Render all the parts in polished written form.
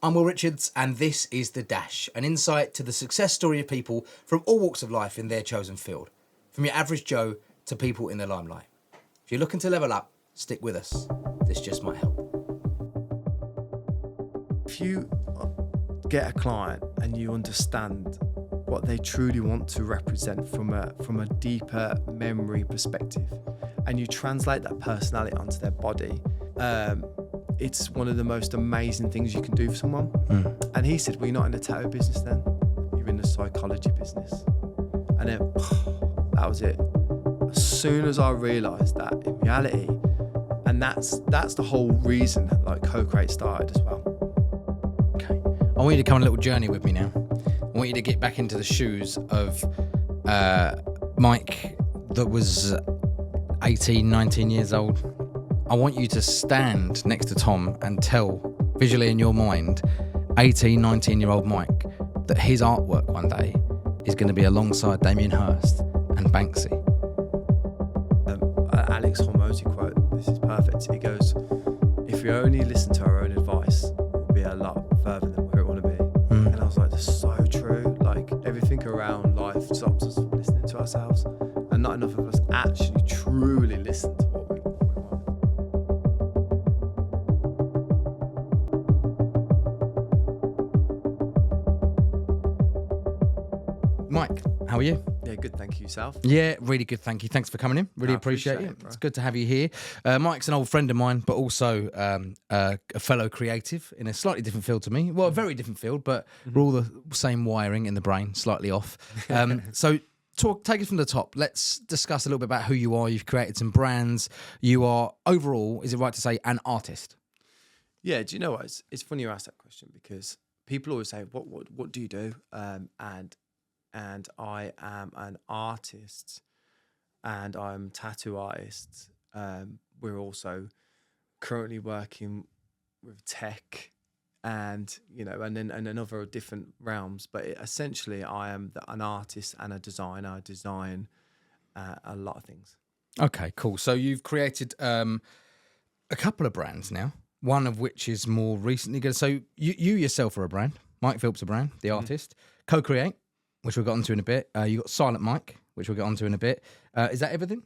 I'm Will Richards, and this is The Dash, an insight to the success story of people from all walks of life in their chosen field, from your average Joe to people in the limelight. If you're looking to level up, stick with us. This just might help. If you get a client and you understand what they truly want to represent from a deeper memory perspective, and you translate that personality onto their body, it's one of the most amazing things you can do for someone. And he said, well, you're not in the tattoo business then, you're in the psychology business. And then that was it. As soon as I realised that in reality, and that's the whole reason that like Co-Create started as well. Okay, I want you to come on a little journey with me now. I want you to get back into the shoes of Mike that was 18, 19 years old. I want you to stand next to Tom and tell, visually in your mind, 18, 19-year-old Mike, that his artwork one day is going to be alongside Damien Hirst and Banksy. Alex Hormozy quote, this is perfect. He goes, if we only listen to our own advice, we'll be a lot further than where we want to be. And I was like, that's so true. Like, everything around life stops us from listening to ourselves, and not enough of us actually truly listen to what we want. Mike, how are you? Yeah, good, thank you. Yourself? Yeah, really good, thank you. Thanks for coming in. Really I appreciate appreciate it. it, bro. It's good to have you here. Mike's an old friend of mine, but also a fellow creative in a slightly different field to me. Well, a very different field, but we're all the same wiring in the brain, slightly off. So take it from the top. Let's discuss a little bit about who you are. You've created some brands. You are overall, is it right to say, an artist? Yeah, do you know what? It's funny you ask that question, because people always say, what do you do? And I am an artist, and I'm a tattoo artist. We're also currently working with tech, and and other different realms. But essentially, I am an artist and a designer. I design a lot of things. Okay, cool. So you've created a couple of brands now, one of which is more recently good. So you yourself are a brand. Mike Philp's a brand, the artist. Co-Create, which we'll get onto in a bit. You got Silent Mike, which we'll get onto in a bit. Is that everything?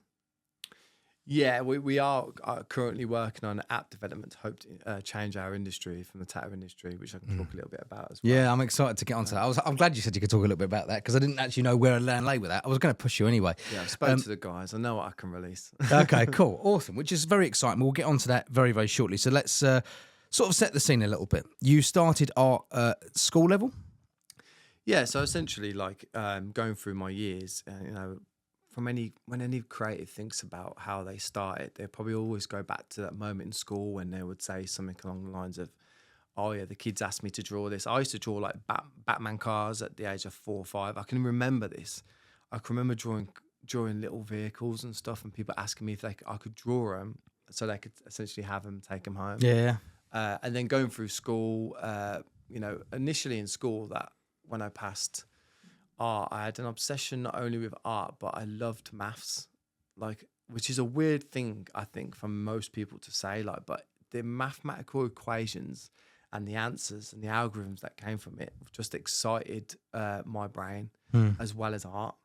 Yeah, we are currently working on app development to hope to change our industry from the tattoo industry, which I can talk a little bit about as well. Yeah, I'm excited to get onto that. I'm glad you said you could talk a little bit about that, because I didn't actually know where I lay with that. I was going to push you anyway. Yeah, I've spoken to the guys. I know what I can release. Okay, cool. Awesome, which is very exciting. We'll get onto that very, very shortly. So let's sort of set the scene a little bit. You started art at school level? Yeah, so essentially, like going through my years, when any creative thinks about how they started, they probably always go back to that moment in school when they would say something along the lines of, oh yeah, the kids asked me to draw this. I used to draw like Batman cars at the age of 4 or 5. I can remember this. I can remember drawing little vehicles and stuff, and people asking me if I could draw them so they could essentially have them, take them home. Yeah. And then going through school, initially in school, that when I passed art, I had an obsession not only with art, but I loved maths, which is a weird thing, I think, for most people to say, but the mathematical equations and the answers and the algorithms that came from it just excited my brain as well as art.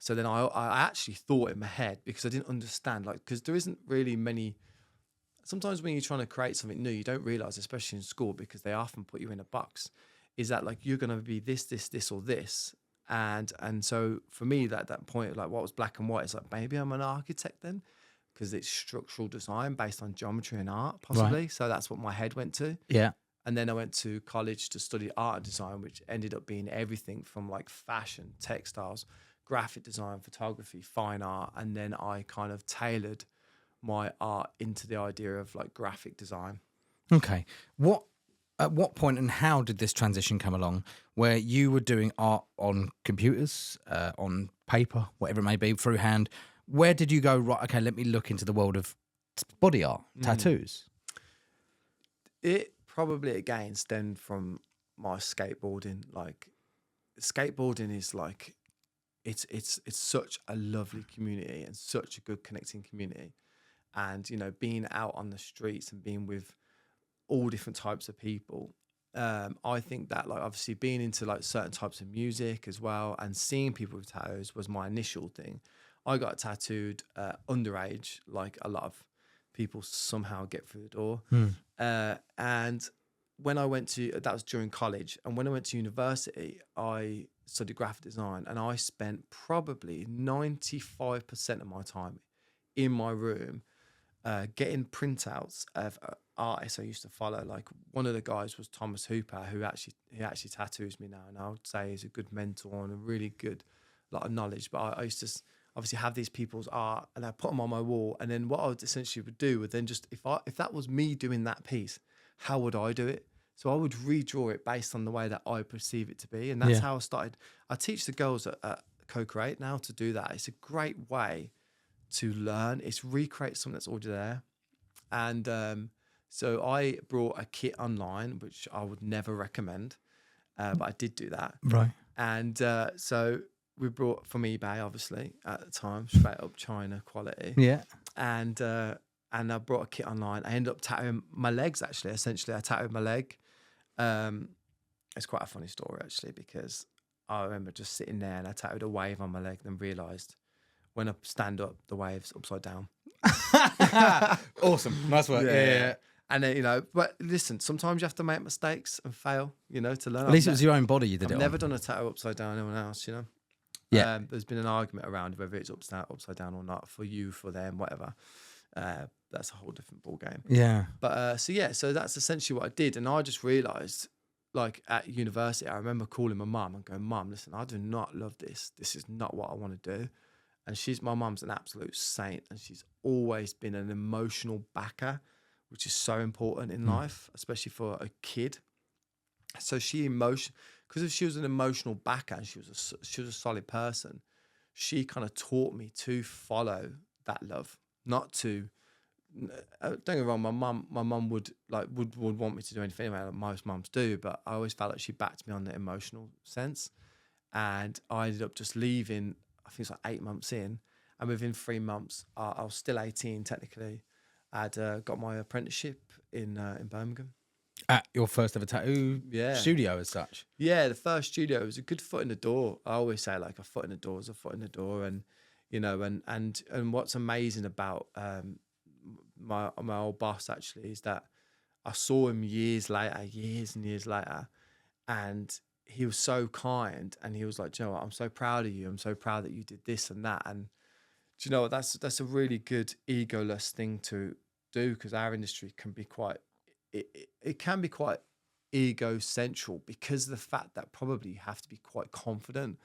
So then I actually thought in my head, because I didn't understand, because there isn't really many. Sometimes when you're trying to create something new, you don't realize, especially in school, because they often put you in a box, is that you're going to be this, or this. And so for me, that point, what was black and white, is maybe I'm an architect then, because it's structural design based on geometry and art, possibly. Right. So that's what my head went to. Yeah. And then I went to college to study art and design, which ended up being everything from fashion, textiles, graphic design, photography, fine art. And then I kind of tailored my art into the idea of graphic design. Okay. At what point and how did this transition come along, where you were doing art on computers, on paper, whatever it may be, through hand? Where did you go, right, okay, let me look into the world of body art, tattoos? It probably, again, stemmed from my skateboarding. Skateboarding is it's such a lovely community and such a good connecting community. And, being out on the streets and being with all different types of people, I think that like obviously being into like certain types of music as well and seeing people with tattoos was my initial thing. I got tattooed underage, like a lot of people somehow get through the door. And when I went to, that was during college, and when I went to university, I studied graphic design, and I spent probably 95% of my time in my room getting printouts of artists I used to follow. Like one of the guys was Thomas Hooper, who actually tattoos me now, and I would say he's a good mentor and a really good lot of knowledge. But I used to obviously have these people's art, and I put them on my wall. And then what I would essentially would do would then just if that was me doing that piece, how would I do it? So I would redraw it based on the way that I perceive it to be, and that's how I started. I teach the girls at Co-Create now to do that. It's a great way to learn. It's recreate something that's already there. And so I brought a kit online, which I would never recommend, but I did do that. Right. And so we brought from eBay, obviously, at the time, straight up China quality. Yeah. And I brought a kit online. I ended up tattooing my legs, actually. Essentially, I tattooed my leg. It's quite a funny story, actually, because I remember just sitting there and I tattooed a wave on my leg and realised when I stand up, the wave's upside down. Awesome. Nice work. Yeah. And then, but listen, sometimes you have to make mistakes and fail, to learn. At least it was your own body you did I've it never on. done a tattoo upside down on anyone else, Yeah. There's been an argument around whether it's upside down or not, for you, for them, whatever. That's a whole different ball game. Yeah. But so that's essentially what I did. And I just realised, like at university, I remember calling my mum and going, "Mum, listen, I do not love this. This is not what I want to do." And my mum's an absolute saint, and she's always been an emotional backer, which is so important in life, especially for a kid. So because if she was an emotional backer and she was a solid person, she kind of taught me to follow that love, not to. Don't get me wrong, my mum would want me to do anything like most mums do, but I always felt like she backed me on the emotional sense, and I ended up just leaving. I think it's like 8 months in, and within 3 months, I was still 18 technically. I'd got my apprenticeship in Birmingham. At your first ever tattoo studio as such? Yeah, the first studio. It was a good foot in the door. I always say like a foot in the door is a foot in the door. And, and what's amazing about my old boss actually is that I saw him years and years later, and he was so kind, and he was like, "Do you know what? I'm so proud of you. I'm so proud that you did this and that." And do you know what? That's a really good egoless thing to do, because our industry can be quite ego central, because of the fact that probably you have to be quite confident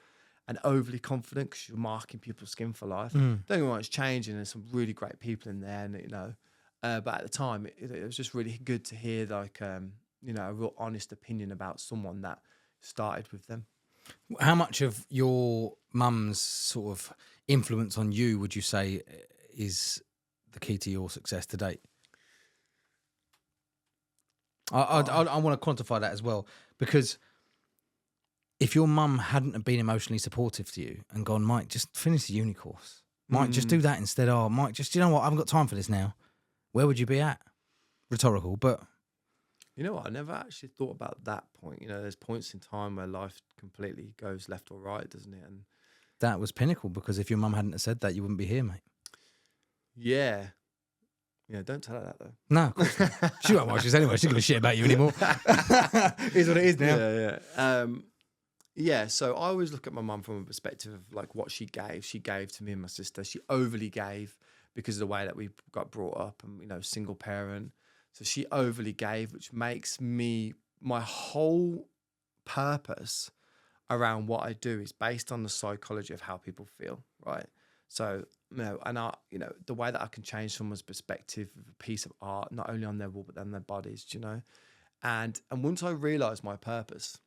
and overly confident, because you're marking people's skin for life. Don't get me wrong, it's changing. There's some really great people in there, and but at the time it was just really good to hear like a real honest opinion about someone that started with them. How much of your mum's sort of influence on you would you say is the key to your success to date? I want to quantify that as well, because if your mum hadn't have been emotionally supportive to you and gone, "Mike, just finish the uni course. Mike, just do that instead. Oh, Mike, just, you know what? I haven't got time for this now." Where would you be at? Rhetorical, but... You know what? I never actually thought about that point. There's points in time where life completely goes left or right, doesn't it? And that was pinnacle, because if your mum hadn't have said that, you wouldn't be here, mate. Yeah. Don't tell her that, though. No, of course not. She won't watch this anyway. She doesn't give a shit about you anymore. Is what it is now. Yeah. So I always look at my mum from a perspective of like what she gave. She gave to me and my sister. She overly gave because of the way that we got brought up, and, single parent. So she overly gave, which makes my whole purpose around what I do is based on the psychology of how people feel, right? So, the way that I can change someone's perspective of a piece of art, not only on their wall, but on their bodies, And once I realised my purpose,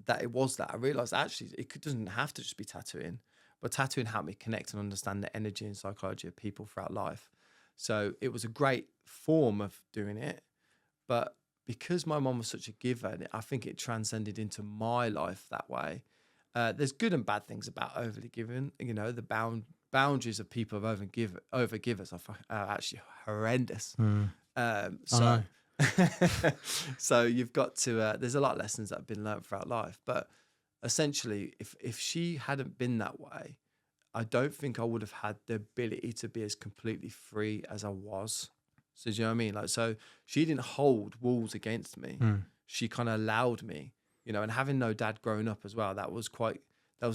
that it was that, I realised actually it doesn't have to just be tattooing, but tattooing helped me connect and understand the energy and psychology of people throughout life. So it was a great form of doing it, but because my mom was such a giver, I think it transcended into my life that way. There's good and bad things about overly giving. The boundaries of people of overgivers are actually horrendous. So you've got to. There's a lot of lessons that have been learned throughout life, but essentially, if she hadn't been that way, I don't think I would have had the ability to be as completely free as I was. So do you know what I mean? Like, so she didn't hold walls against me. She kind of allowed me, you know, and having no dad growing up as well, that was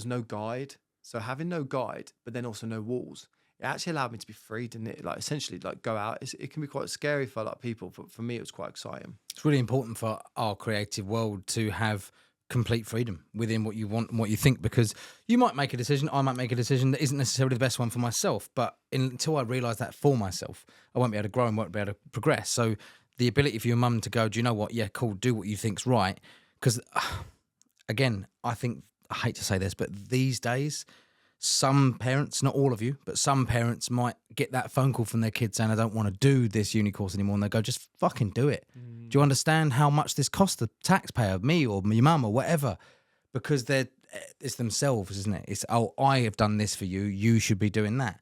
no guide. So having no guide, but then also no walls, it actually allowed me to be free, didn't it? Like essentially like go out. It can be quite scary for a lot of people, but for me, it was quite exciting. It's really important for our creative world to have complete freedom within what you want and what you think, because you might make a decision, I might make a decision that isn't necessarily the best one for myself, but until I realise that for myself, I won't be able to grow and won't be able to progress. So the ability for your mum to go, do you know what? Yeah, cool, do what you think's right. Because again, I hate to say this, but these days, some parents, not all of you, but some parents might get that phone call from their kids saying, I don't want to do this uni course anymore. And they go, just fucking do it. Do you understand how much this costs the taxpayer, me or your mum or whatever? Because it's themselves, isn't it? It's, oh, I have done this for you. You should be doing that.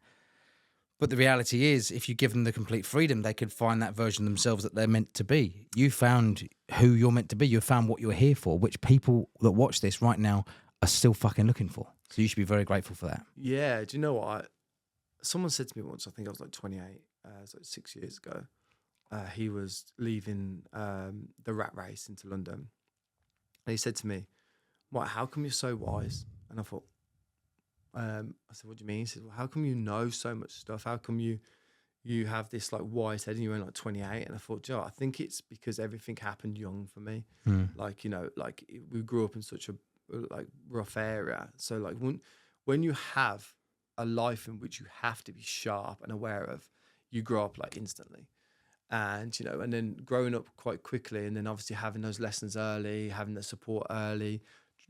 But the reality is, if you give them the complete freedom, they could find that version of themselves that they're meant to be. You found who you're meant to be. You found what you're here for, which people that watch this right now are still fucking looking for. So you should be very grateful for that. Yeah. Do you know what? Someone said to me once, I think I was like 28, it was like 6 years ago. He was leaving the rat race into London. And he said to me, Mike, how come you're so wise? And I thought, I said, what do you mean? He said, well, how come you know so much stuff? How come you have this like wise head and you're only like 28? And I thought, Joe, I think it's because everything happened young for me. Like, you know, like we grew up in such a like rough area. So like when you have a life in which you have to be sharp and aware of, you grow up like instantly. And, you know, and then growing up quite quickly, and then obviously having those lessons early, having the support early,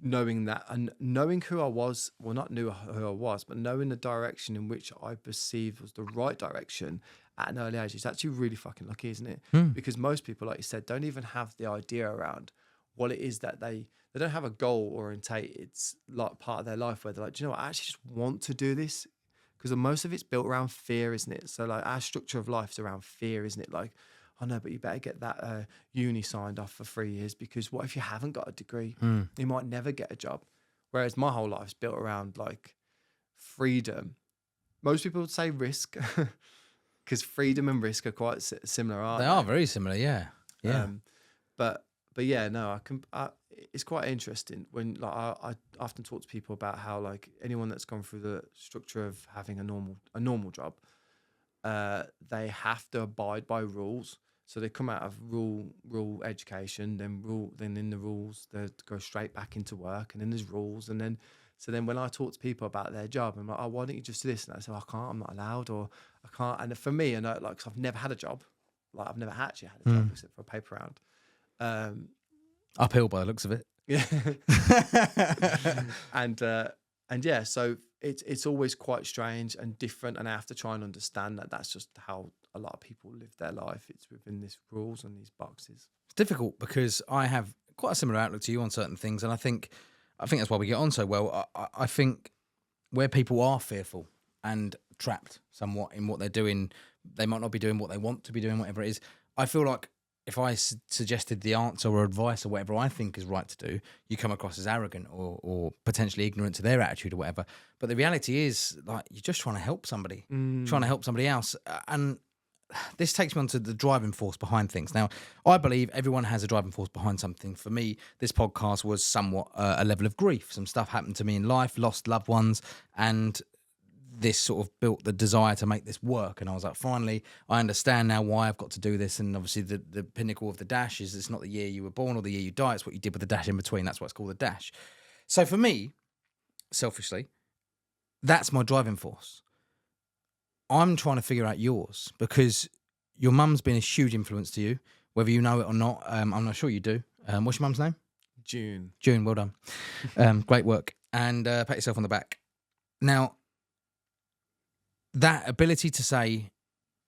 knowing that, and knowing who I was, well, not knew who I was, but knowing the direction in which I perceived was the right direction at an early age. It's actually really fucking lucky, isn't it? Because most people, like you said, don't even have the idea around what it is that they don't have a goal orientated like part of their life where they're like, do you know what, I actually just want to do this. Because most of it's built around fear, isn't it? So like our structure of life is around fear, isn't it? Like, oh no, but you better get that uni signed off for 3 years, because what if you haven't got a degree? You might never get a job. Whereas my whole life's built around like freedom. Most people would say risk, because freedom and risk are quite similar, aren't they? They are very similar, yeah. Yeah. But yeah, no, it's quite interesting when like I often talk to people about how like anyone that's gone through the structure of having a normal job, they have to abide by rules. So they come out of rule education, then in the rules they go straight back into work, and then there's rules, and then so then when I talk to people about their job, I'm like, oh, why don't you just do this? And I say, I can't, I'm not allowed, or I can't. And for me, I know, like, 'cause I've never had a job, like I've never actually had a job except for a paper round. Uphill by the looks of it. Yeah. and yeah, so it's always quite strange and different, and I have to try and understand that that's just how a lot of people live their life. It's within these rules and these boxes. It's difficult because I have quite a similar outlook to you on certain things, and I think that's why we get on so well. I think where people are fearful and trapped somewhat in what they're doing, they might not be doing what they want to be doing, whatever it is. I feel like if I suggested the answer or advice or whatever I think is right to do, you come across as arrogant or potentially ignorant to their attitude or whatever. But the reality is, like, you're just trying to help somebody, trying to help somebody else. And this takes me on to the driving force behind things. Now, I believe everyone has a driving force behind something. For me, this podcast was somewhat a level of grief. Some stuff happened to me in life, lost loved ones, and this sort of built the desire to make this work. And I was like, finally, I understand now why I've got to do this. And obviously the pinnacle of the dash is it's not the year you were born or the year you die. It's what you did with the dash in between. That's why it's called the dash. So for me, selfishly, that's my driving force. I'm trying to figure out yours, because your mum's been a huge influence to you, whether you know it or not. I'm not sure you do. What's your mum's name? June, well done. Great work. And pat yourself on the back. Now, that ability to say,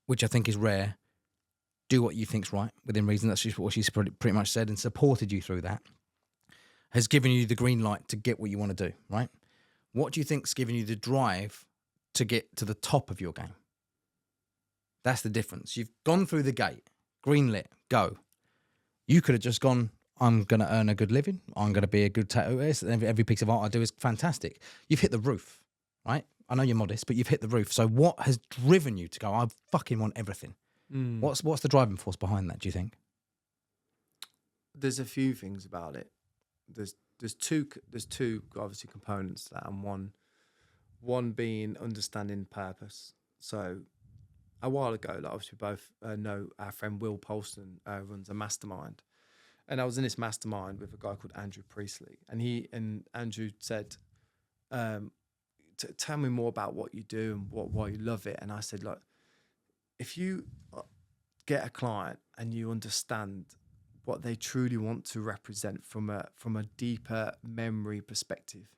which I think is rare, do what you think's right within reason. That's just what she's pretty much said, and supported you through that, has given you the green light to get what you want to do, right? What do you think's given you the drive to get to the top of your game? That's the difference. You've gone through the gate, green lit, go. You could have just gone, I'm going to earn a good living. I'm going to be a good tattooist. Every piece of art I do is fantastic. You've hit the roof, right? I know you're modest, but you've hit the roof. So what has driven you to go, I fucking want everything? What's the driving force behind that, do you think? There's a few things about it. There's two obviously components to that, and one being understanding purpose. So a while ago, like obviously we both know our friend Will Polston runs a mastermind, and I was in this mastermind with a guy called Andrew Priestley, and Andrew said, "Tell me more about what you do and why you love it." And I said, "Look, if you get a client and you understand what they truly want to represent from a deeper memory perspective,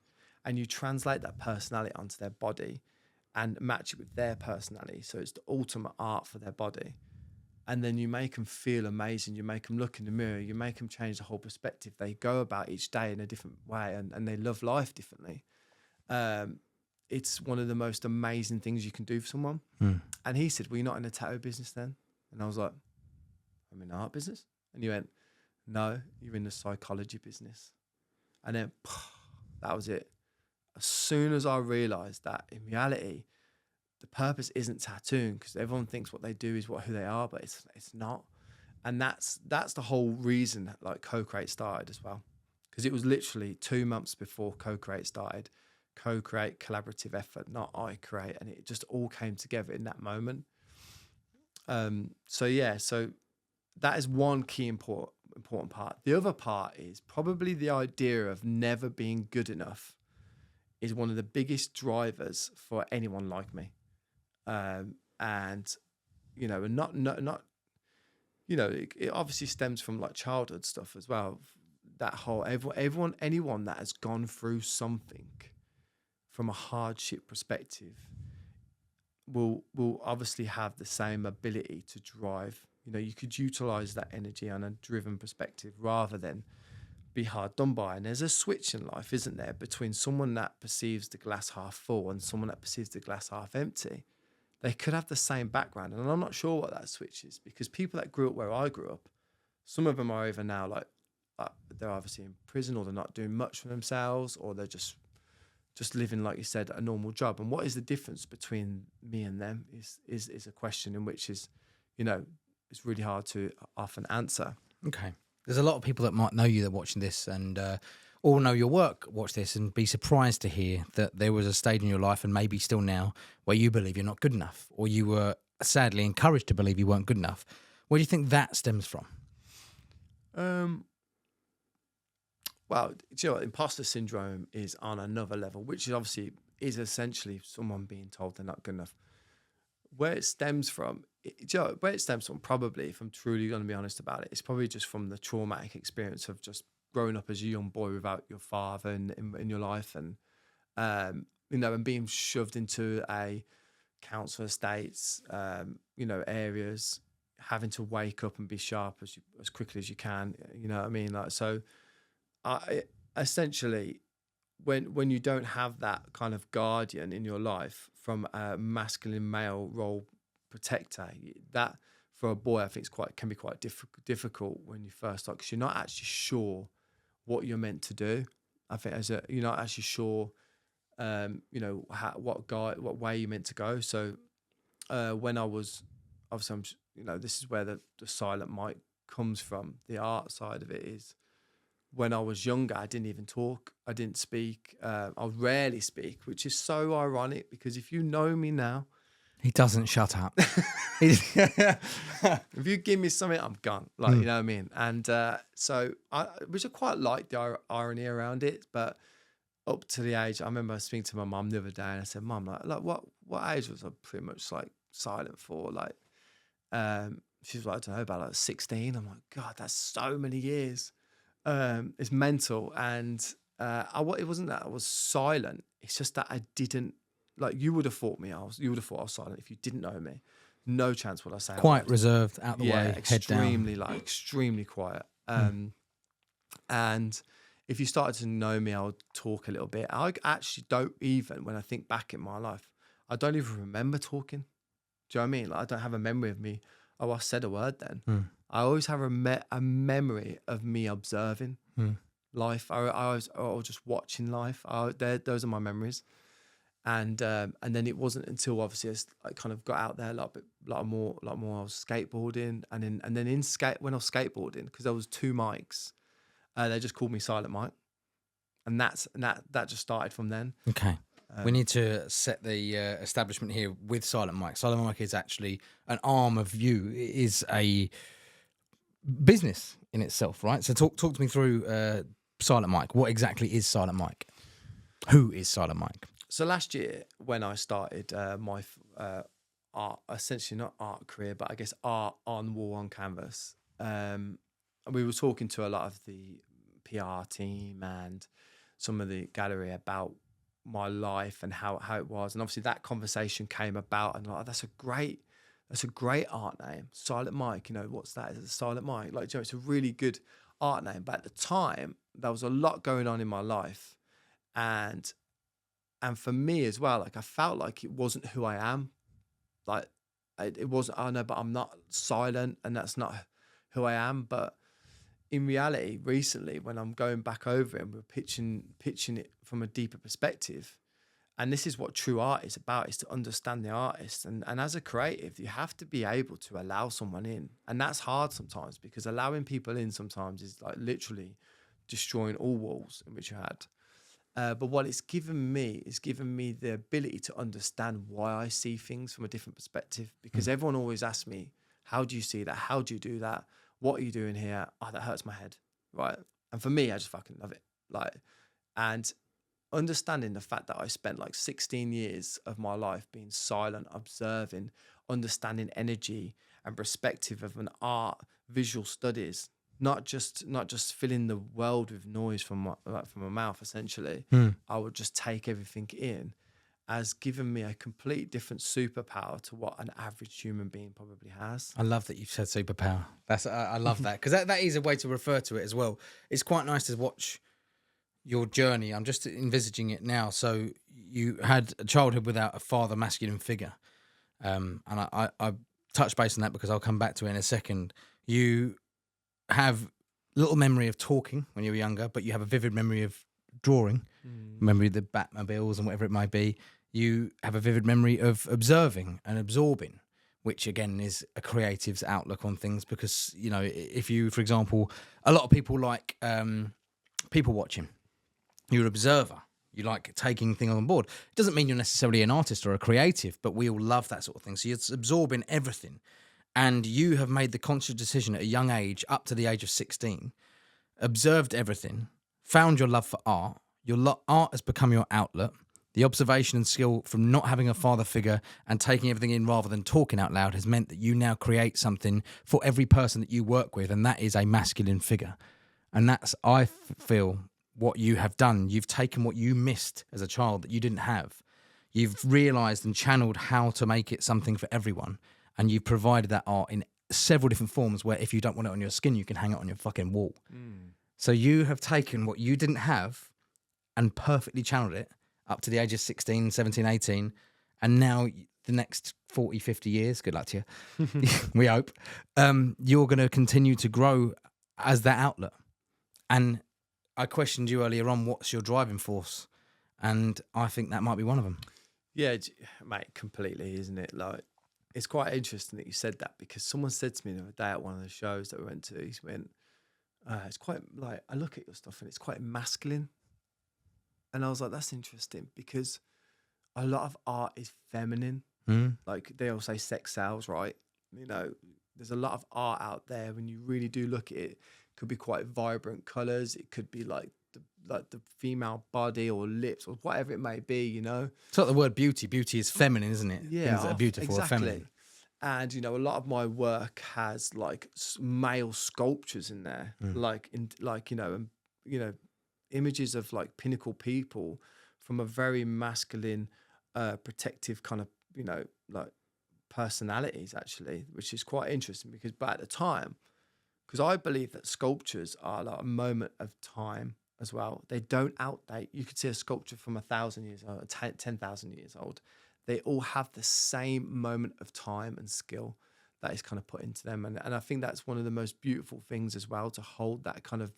and you translate that personality onto their body and match it with their personality, so it's the ultimate art for their body, and then you make them feel amazing, you make them look in the mirror, you make them change the whole perspective, they go about each day in a different way, and they love life differently. It's one of the most amazing things you can do for someone." And he said, "Well, you're not in the tattoo business then?" And I was like, "I'm in the art business." And he went, "No, you're in the psychology business." And then that was it. As soon as I realized that in reality, the purpose isn't tattooing, because everyone thinks what they do is who they are, but it's not. And that's the whole reason that like Co-Create started as well. Because it was literally 2 months before Co-Create started. Co-Create, collaborative effort, not I create. And it just all came together in that moment. So that is one key important part. The other part is probably the idea of never being good enough is one of the biggest drivers for anyone like me. And not it obviously stems from like childhood stuff as well. That whole anyone that has gone through something from a hardship perspective will obviously have the same ability to drive. You could utilize that energy on a driven perspective rather than be hard done by. And there's a switch in life, isn't there, between someone that perceives the glass half full and someone that perceives the glass half empty. They could have the same background, and I'm not sure what that switch is, because people that grew up where I grew up, some of them are either now like they're obviously in prison, or they're not doing much for themselves, or they're just living, like you said, a normal job. And what is the difference between me and them is a question in which is, it's really hard to often answer. Okay. There's a lot of people that might know you that are watching this and all know your work, watch this, and be surprised to hear that there was a stage in your life, and maybe still now, where you believe you're not good enough, or you were sadly encouraged to believe you weren't good enough. Where do you think that stems from? Well, imposter syndrome is on another level, which is obviously essentially someone being told they're not good enough. Where it stems from, probably, if I'm truly going to be honest about it, it's probably just from the traumatic experience of just growing up as a young boy without your father in your life, and and being shoved into a council estates, areas, having to wake up and be sharp as quickly as you can. You know what I mean? Like, so, essentially, when you don't have that kind of guardian in your life from a masculine male role protector, that for a boy I think can be quite difficult when you first start, because you're not actually sure what you're meant to do. I think you're not actually sure, what way you're meant to go. So when I was obviously, this is where the silent mic comes from. The art side of it is, when I was younger, I didn't even talk. I didn't speak. I rarely speak, which is so ironic, because if you know me now, he doesn't shut up. If you give me something, I'm gone. Like, you know what I mean? And which I quite like the irony around it. But up to the age, I remember speaking to my mum the other day, and I said, "Mum, like what age was I pretty much like silent for?" Like, she was like, "I don't know, about like 16." I'm like, God, that's so many years. It's mental. And it wasn't that I was silent. It's just that I didn't, like, you would have thought I was silent if you didn't know me. No chance would I say. Quite reserved, out the way, head down. Extremely quiet. And if you started to know me, I would talk a little bit. I actually don't even, when I think back in my life, I don't even remember talking. Do you know what I mean? Like, I don't have a memory of me. Oh, I said a word then. I always have a memory of me observing life. I was just watching life. Those are my memories. And then it wasn't until obviously I kind of got out there a lot more. I was skateboarding, and then when I was skateboarding, because there was two mics, they just called me Silent Mike, and that just started from then. Okay. We need to set the establishment here with Silent Mike. Silent Mike is actually an arm of you. It is a business in itself, right? So talk to me through Silent Mike. What exactly is Silent Mike? Who is Silent Mike? So last year when I started my art, essentially not art career, but I guess art on wall, on canvas, we were talking to a lot of the PR team and some of the gallery about my life and how it was, and obviously that conversation came about, and like, that's a great art name, Silent Mike. You know, what's that? Is it Silent Mike? Like, you know, it's a really good art name. But at the time, there was a lot going on in my life, and for me as well, like I felt like it wasn't who I am. Like it wasn't. I know, but I'm not silent, and that's not who I am. But in reality, recently, when I'm going back over it and we're pitching it from a deeper perspective, and this is what true art is about, is to understand the artist. And as a creative, you have to be able to allow someone in. And that's hard sometimes, because allowing people in sometimes is like literally destroying all walls in which you had. But what it's given me is the ability to understand why I see things from a different perspective, because everyone always asks me, how do you see that? How do you do that? What are you doing here? Oh, that hurts my head, right? And for me, I just fucking love it. Like, and understanding the fact that I spent like 16 years of my life being silent, observing, understanding energy and perspective of an art, visual studies, not just filling the world with noise from my mouth, essentially. I would just take everything in, has given me a complete different superpower to what an average human being probably has. I love that you've said superpower. I love that, because that is a way to refer to it as well. It's quite nice to watch your journey. I'm just envisaging it now. So you had a childhood without a father masculine figure. And I touch base on that because I'll come back to it in a second. You have little memory of talking when you were younger, but you have a vivid memory of drawing, memory of the Batmobiles and whatever it might be. You have a vivid memory of observing and absorbing, which again is a creative's outlook on things, because, you know, if you, for example, a lot of people like people watching, you're an observer, you like taking things on board. It doesn't mean you're necessarily an artist or a creative, but we all love that sort of thing. So you're absorbing everything. And you have made the conscious decision at a young age, up to the age of 16, observed everything, found your love for art. Art has become your outlet. The observation and skill from not having a father figure and taking everything in rather than talking out loud has meant that you now create something for every person that you work with, and that is a masculine figure. And that's, I feel, what you have done. You've taken what you missed as a child that you didn't have. You've realised and channeled how to make it something for everyone. And you've provided that art in several different forms, where if you don't want it on your skin, you can hang it on your fucking wall. So you have taken what you didn't have and perfectly channeled it up to the age of 16, 17, 18. And now the next 40, 50 years, good luck to you, we hope, you're going to continue to grow as that outlet. And I questioned you earlier on, what's your driving force? And I think that might be one of them. Yeah, mate, completely, isn't it? Like, it's quite interesting that you said that, because someone said to me the other day at one of the shows that we went to, he went, it's quite, like, I look at your stuff and it's quite masculine. And I was like, that's interesting, because a lot of art is feminine. Like, they all say sex sells, right? You know, there's a lot of art out there, when you really do look at it, could be quite vibrant colours. It could be like the female body or lips or whatever it may be, you know. It's like the word beauty. Beauty is feminine, isn't it? Yeah, things that are beautiful exactly. are feminine. And, you know, a lot of my work has like male sculptures in there, images of like pinnacle people from a very masculine, protective kind of, you know, like personalities, actually, which is quite interesting, but at the time, because I believe that sculptures are like a moment of time as well. They don't outdate. You could see a sculpture from 1,000 years old, 10,000 years old. They all have the same moment of time and skill. that is kind of put into them. And I think that's one of the most beautiful things as well, to hold that kind of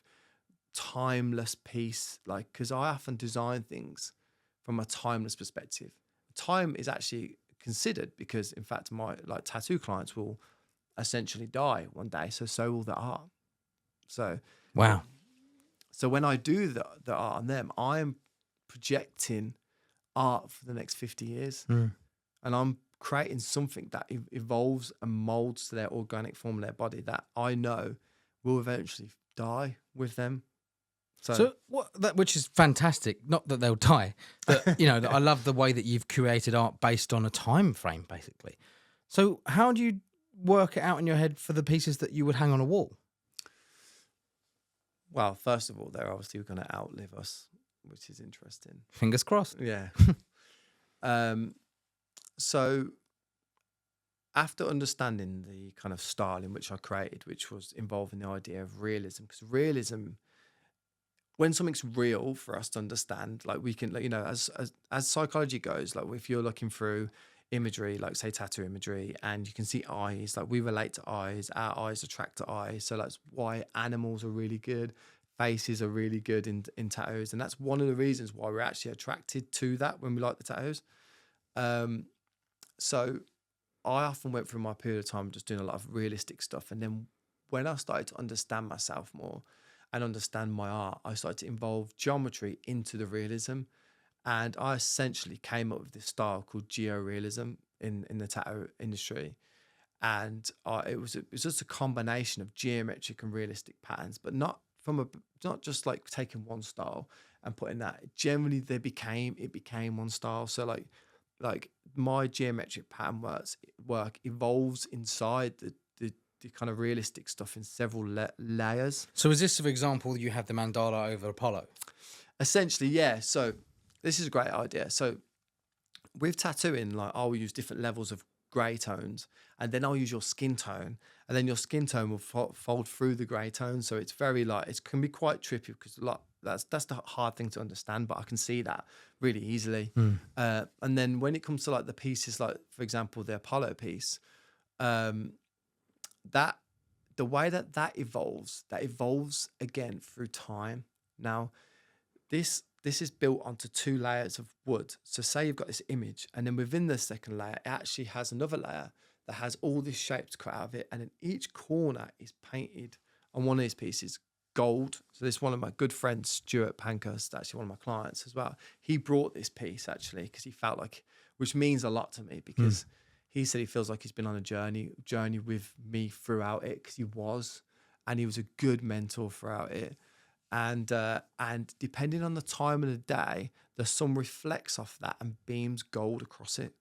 timeless piece. Like, because I often design things from a timeless perspective. Time is actually considered, because in fact my like tattoo clients will essentially die one day, so will the art. So Wow. so when I do the art on them, I'm projecting art for the next 50 years, and I'm creating something that evolves and molds to their organic form of their body that I know will eventually die with them. So which is fantastic. Not that they'll die, but that I love the way that you've curated art based on a time frame, basically. So how do you work it out in your head for the pieces that you would hang on a wall? Well, first of all, they're obviously going to outlive us, which is interesting. Fingers crossed. Yeah. So after understanding the kind of style in which I created, which was involving the idea of realism, because realism, when something's real for us to understand, like we can, like, as psychology goes, like if you're looking through imagery, like say tattoo imagery, and you can see eyes, like we relate to eyes, our eyes attract to eyes. So that's why animals are really good, faces are really good in tattoos. And that's one of the reasons why we're actually attracted to that when we like the tattoos. So I often went through my period of time just doing a lot of realistic stuff. And then when I started to understand myself more and understand my art, I started to involve geometry into the realism. And I essentially came up with this style called georealism in the tattoo industry. And it was just a combination of geometric and realistic patterns, but not just like taking one style and putting that. Generally, it became one style. So like my geometric pattern work evolves inside the kind of realistic stuff in several layers. So is this, for example, you have the mandala over Apollo? Essentially, yeah. So this is a great idea. So with tattooing, like I'll use different levels of grey tones, and then I'll use your skin tone, and then your skin tone will fold through the grey tone. So it's very like, it can be quite trippy, because that's the hard thing to understand, but I can see that really easily. And then when it comes to like the pieces, like for example the Apollo piece, that the way that evolves again through time. Now this is built onto 2 layers of wood. So say you've got this image, and then within the second layer, it actually has another layer that has all these shapes cut out of it. And then each corner is painted on one of these pieces gold. So this is one of my good friends, Stuart Pankhurst, actually one of my clients as well. He brought this piece actually because he felt like, which means a lot to me, because he said he feels like he's been on a journey with me throughout it, because he was a good mentor throughout it. And depending on the time of the day, the sun reflects off that and beams gold across it.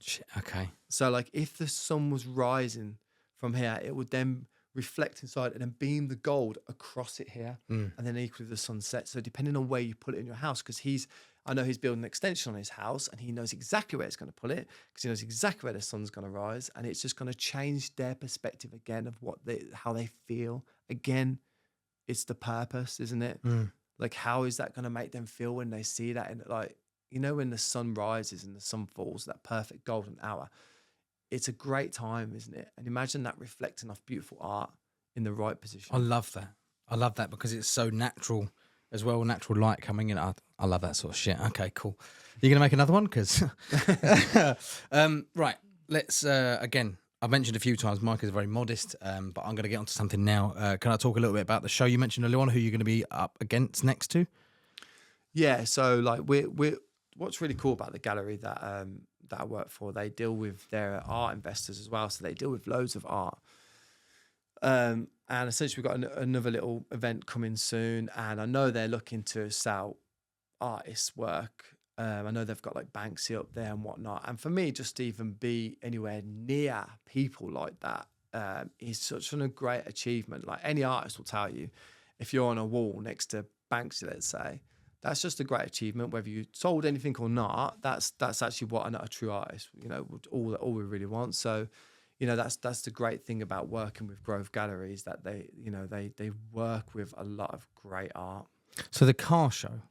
Shit, okay. So like if the sun was rising from here, it would then reflect inside and then beam the gold across it here, and then equally the sunset. So depending on where you put it in your house, because I know he's building an extension on his house, and he knows exactly where it's going to put it, because he knows exactly where the sun's going to rise, and it's just going to change their perspective again of how they feel. Again, it's the purpose, isn't it? Like, how is that going to make them feel when they see that? And like, when the sun rises and the sun falls, that perfect golden hour, it's a great time, isn't it? And imagine that reflecting off beautiful art in the right position. I love that because it's so natural as well, natural light coming in. I love that sort of shit. Okay, cool. You're going to make another one? Because right, let's, again, I've mentioned a few times Mike is very modest, but I'm going to get onto something now. Can I talk a little bit about the show you mentioned earlier on, who you're going to be up against next to? Yeah, so like we're what's really cool about the gallery that I work for, they deal with their art investors as well. So they deal with loads of art. And essentially we've got another little event coming soon, and I know they're looking to sell artists' work. I know they've got like Banksy up there and whatnot. And for me, just to even be anywhere near people like that is such a great achievement. Like any artist will tell you, if you're on a wall next to Banksy, let's say, that's just a great achievement. Whether you sold anything or not, that's actually what a true artist, all we really want. So, that's the great thing about working with Grove Galleries, that they work with a lot of great art. So the car show,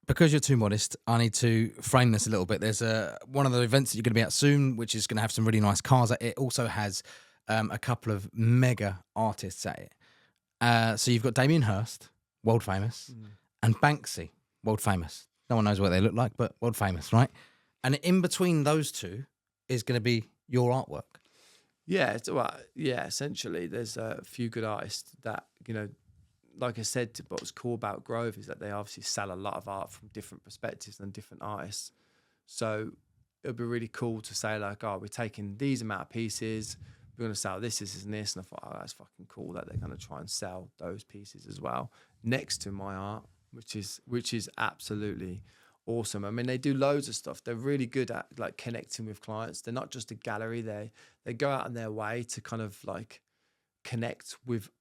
because you're too modest, I need to frame this a little bit. There's one of the events that you're going to be at soon, which is going to have some really nice cars at it. It also has a couple of mega artists at it. So you've got Damien Hirst, world famous, and Banksy, world famous. No one knows what they look like, but world famous, right? And in between those two is going to be your artwork. Yeah, essentially, there's a few good artists that, like I said, what's cool about Grove is that they obviously sell a lot of art from different perspectives and different artists. So it would be really cool to say, like, oh, we're taking these amount of pieces, we're going to sell this, and this. And I thought, oh, that's fucking cool that they're going to try and sell those pieces as well next to my art, which is absolutely awesome. I mean, they do loads of stuff. They're really good at like connecting with clients. They're not just a gallery. They go out on their way to kind of like connect with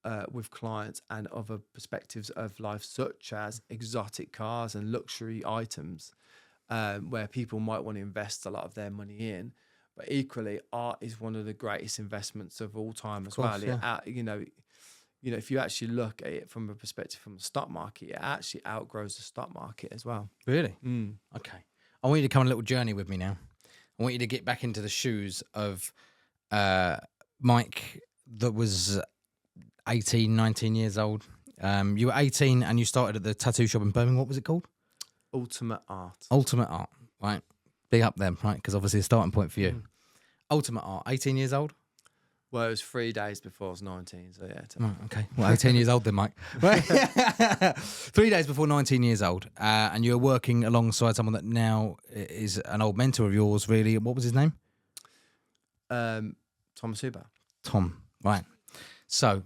clients and other perspectives of life, such as exotic cars and luxury items, where people might want to invest a lot of their money in. But equally, art is one of the greatest investments of all time as well. Yeah. If you actually look at it from a perspective from the stock market, it actually outgrows the stock market as well. Really? Okay. I want you to come on a little journey with me now. I want you to get back into the shoes of Mike that was 18, 19 years old. You were 18 and you started at the tattoo shop in Birmingham. What was it called? Ultimate Art. Ultimate Art, right? Big up them, right? Because obviously a starting point for you. Ultimate Art, 18 years old? Well, it was 3 days before I was 19, so yeah. Right, okay. Well, 18 years old then, Mike. 3 days before 19 years old, and you're working alongside someone that now is an old mentor of yours, really. What was his name? Thomas Huber. Tom, right. So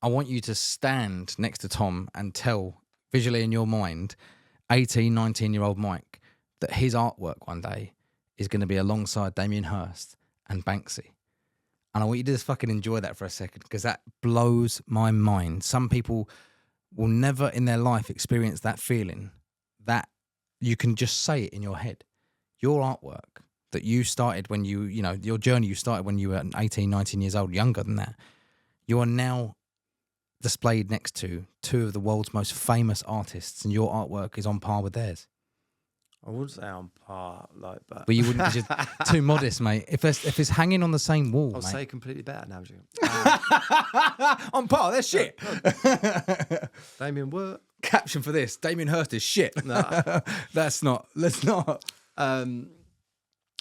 I want you to stand next to Tom and tell, visually in your mind, 18, 19-year-old Mike, that his artwork one day is going to be alongside Damien Hirst and Banksy. And I want you to just fucking enjoy that for a second, because that blows my mind. Some people will never in their life experience that feeling, that you can just say it in your head. Your artwork that you started when your journey you started when you were 18, 19 years old, younger than that, you are now displayed next to two of the world's most famous artists, and your artwork is on par with theirs. I wouldn't say on par, but you wouldn't, because you're too modest, mate. If it's hanging on the same wall, I'll mate. say completely better now. On par, they're shit. Damien, what? Caption for this: Damien Hirst is shit. No, that's not. Let's not. No.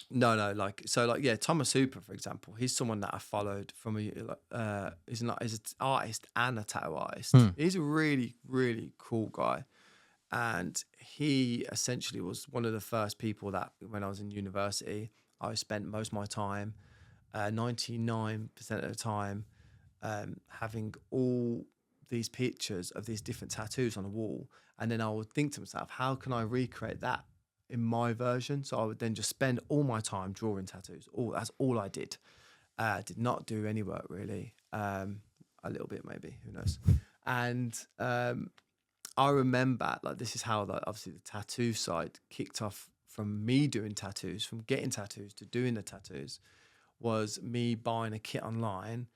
Yeah, Thomas Hooper, for example, he's someone that I followed from he's an artist and a tattoo artist. He's a really, really cool guy. And he essentially was one of the first people that, when I was in university, I spent most of my time, 99% of the time, having all these pictures of these different tattoos on the wall. And then I would think to myself, how can I recreate that in my version? So I would then just spend all my time drawing tattoos. That's all I did. Did not do any work really. A little bit maybe, who knows. And I remember, like, this is how obviously the tattoo side kicked off from me doing tattoos, from getting tattoos to doing the tattoos, was me buying a kit online.